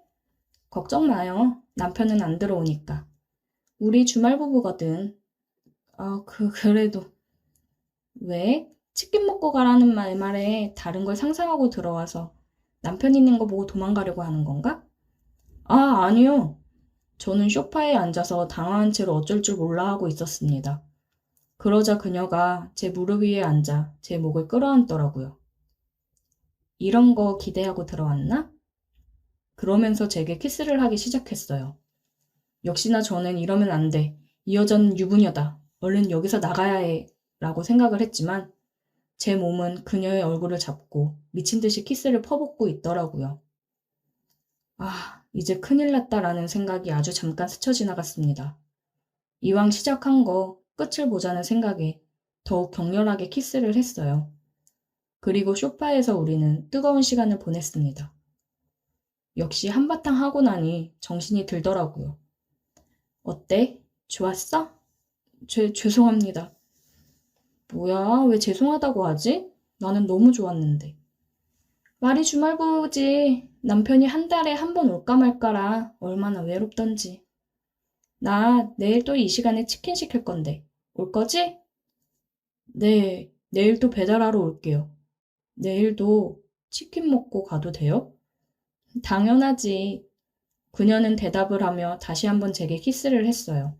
걱정 마요. 남편은 안 들어오니까. 우리 주말 부부거든. 그래도. 왜? 치킨 먹고 가라는 말에 다른 걸 상상하고 들어와서 남편 있는 거 보고 도망가려고 하는 건가? 아니요. 저는 소파에 앉아서 당황한 채로 어쩔 줄 몰라 하고 있었습니다. 그러자 그녀가 제 무릎 위에 앉아 제 목을 끌어안더라고요. 이런 거 기대하고 들어왔나? 그러면서 제게 키스를 하기 시작했어요. 역시나 저는 이러면 안 돼. 이 여자는 유부녀다. 얼른 여기서 나가야 해. 라고 생각을 했지만 제 몸은 그녀의 얼굴을 잡고 미친 듯이 키스를 퍼붓고 있더라고요. 이제 큰일 났다라는 생각이 아주 잠깐 스쳐 지나갔습니다. 이왕 시작한 거 끝을 보자는 생각에 더욱 격렬하게 키스를 했어요. 그리고 소파에서 우리는 뜨거운 시간을 보냈습니다. 역시 한바탕 하고 나니 정신이 들더라고요. 어때? 좋았어? 죄송합니다. 뭐야, 왜 죄송하다고 하지? 나는 너무 좋았는데. 말이 주말부부지. 남편이 한 달에 한 번 올까 말까라 얼마나 외롭던지. 나 내일 또 이 시간에 치킨 시킬 건데. 올 거지? 네, 내일 또 배달하러 올게요. 내일도 치킨 먹고 가도 돼요? 당연하지. 그녀는 대답을 하며 다시 한번 제게 키스를 했어요.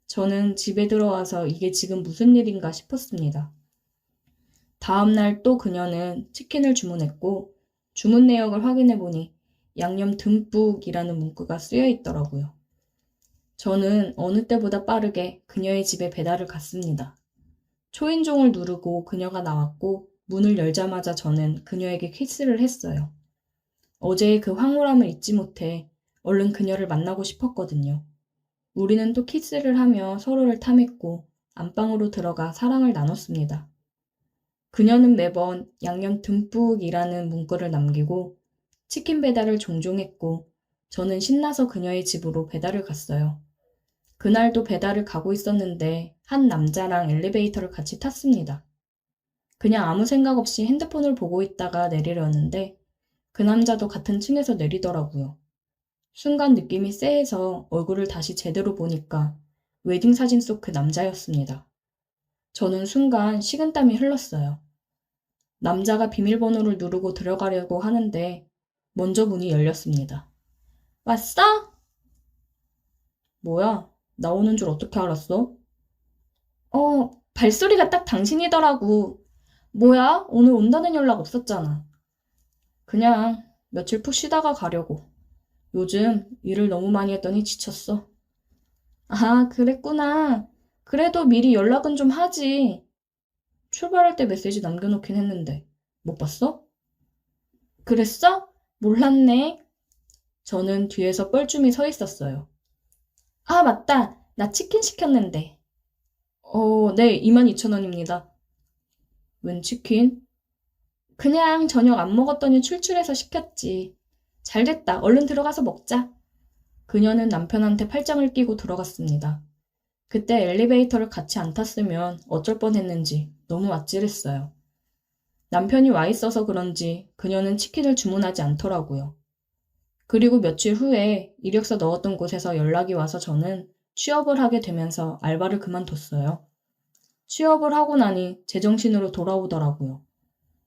저는 집에 들어와서 이게 지금 무슨 일인가 싶었습니다. 다음날 또 그녀는 치킨을 주문했고 주문 내역을 확인해 보니 양념 듬뿍이라는 문구가 쓰여 있더라고요. 저는 어느 때보다 빠르게 그녀의 집에 배달을 갔습니다. 초인종을 누르고 그녀가 나왔고 문을 열자마자 저는 그녀에게 키스를 했어요. 어제의 그 황홀함을 잊지 못해 얼른 그녀를 만나고 싶었거든요. 우리는 또 키스를 하며 서로를 탐했고 안방으로 들어가 사랑을 나눴습니다. 그녀는 매번 양념 듬뿍이라는 문구를 남기고 치킨 배달을 종종 했고 저는 신나서 그녀의 집으로 배달을 갔어요. 그날도 배달을 가고 있었는데 한 남자랑 엘리베이터를 같이 탔습니다. 그냥 아무 생각 없이 핸드폰을 보고 있다가 내리려는데 그 남자도 같은 층에서 내리더라고요. 순간 느낌이 쎄해서 얼굴을 다시 제대로 보니까 웨딩 사진 속 그 남자였습니다. 저는 순간 식은땀이 흘렀어요. 남자가 비밀번호를 누르고 들어가려고 하는데 먼저 문이 열렸습니다. 왔어? 뭐야? 나 오는 줄 어떻게 알았어? 발소리가 딱 당신이더라고. 뭐야? 오늘 온다는 연락 없었잖아. 그냥 며칠 푹 쉬다가 가려고. 요즘 일을 너무 많이 했더니 지쳤어. 아, 그랬구나. 그래도 미리 연락은 좀 하지. 출발할 때 메시지 남겨놓긴 했는데. 못 봤어? 그랬어? 몰랐네. 저는 뒤에서 뻘쭘히 서 있었어요. 아, 맞다. 나 치킨 시켰는데. 네, 22,000원입니다. 웬 치킨? 그냥 저녁 안 먹었더니 출출해서 시켰지. 잘됐다. 얼른 들어가서 먹자. 그녀는 남편한테 팔짱을 끼고 들어갔습니다. 그때 엘리베이터를 같이 안 탔으면 어쩔 뻔했는지 너무 아찔했어요. 남편이 와 있어서 그런지 그녀는 치킨을 주문하지 않더라고요. 그리고 며칠 후에 이력서 넣었던 곳에서 연락이 와서 저는 취업을 하게 되면서 알바를 그만뒀어요. 취업을 하고 나니 제정신으로 돌아오더라고요.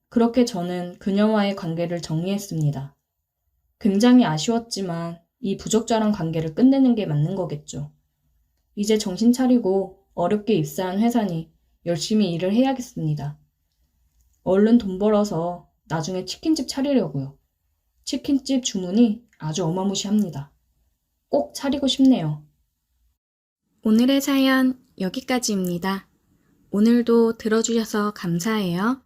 그렇게 저는 그녀와의 관계를 정리했습니다. 굉장히 아쉬웠지만 이 부적절한 관계를 끝내는 게 맞는 거겠죠. 이제 정신 차리고 어렵게 입사한 회사니 열심히 일을 해야겠습니다. 얼른 돈 벌어서 나중에 치킨집 차리려고요. 치킨집 주문이 아주 어마무시합니다. 꼭 차리고 싶네요. 오늘의 사연 여기까지입니다. 오늘도 들어주셔서 감사해요.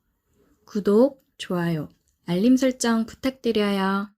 구독, 좋아요, 알림 설정 부탁드려요.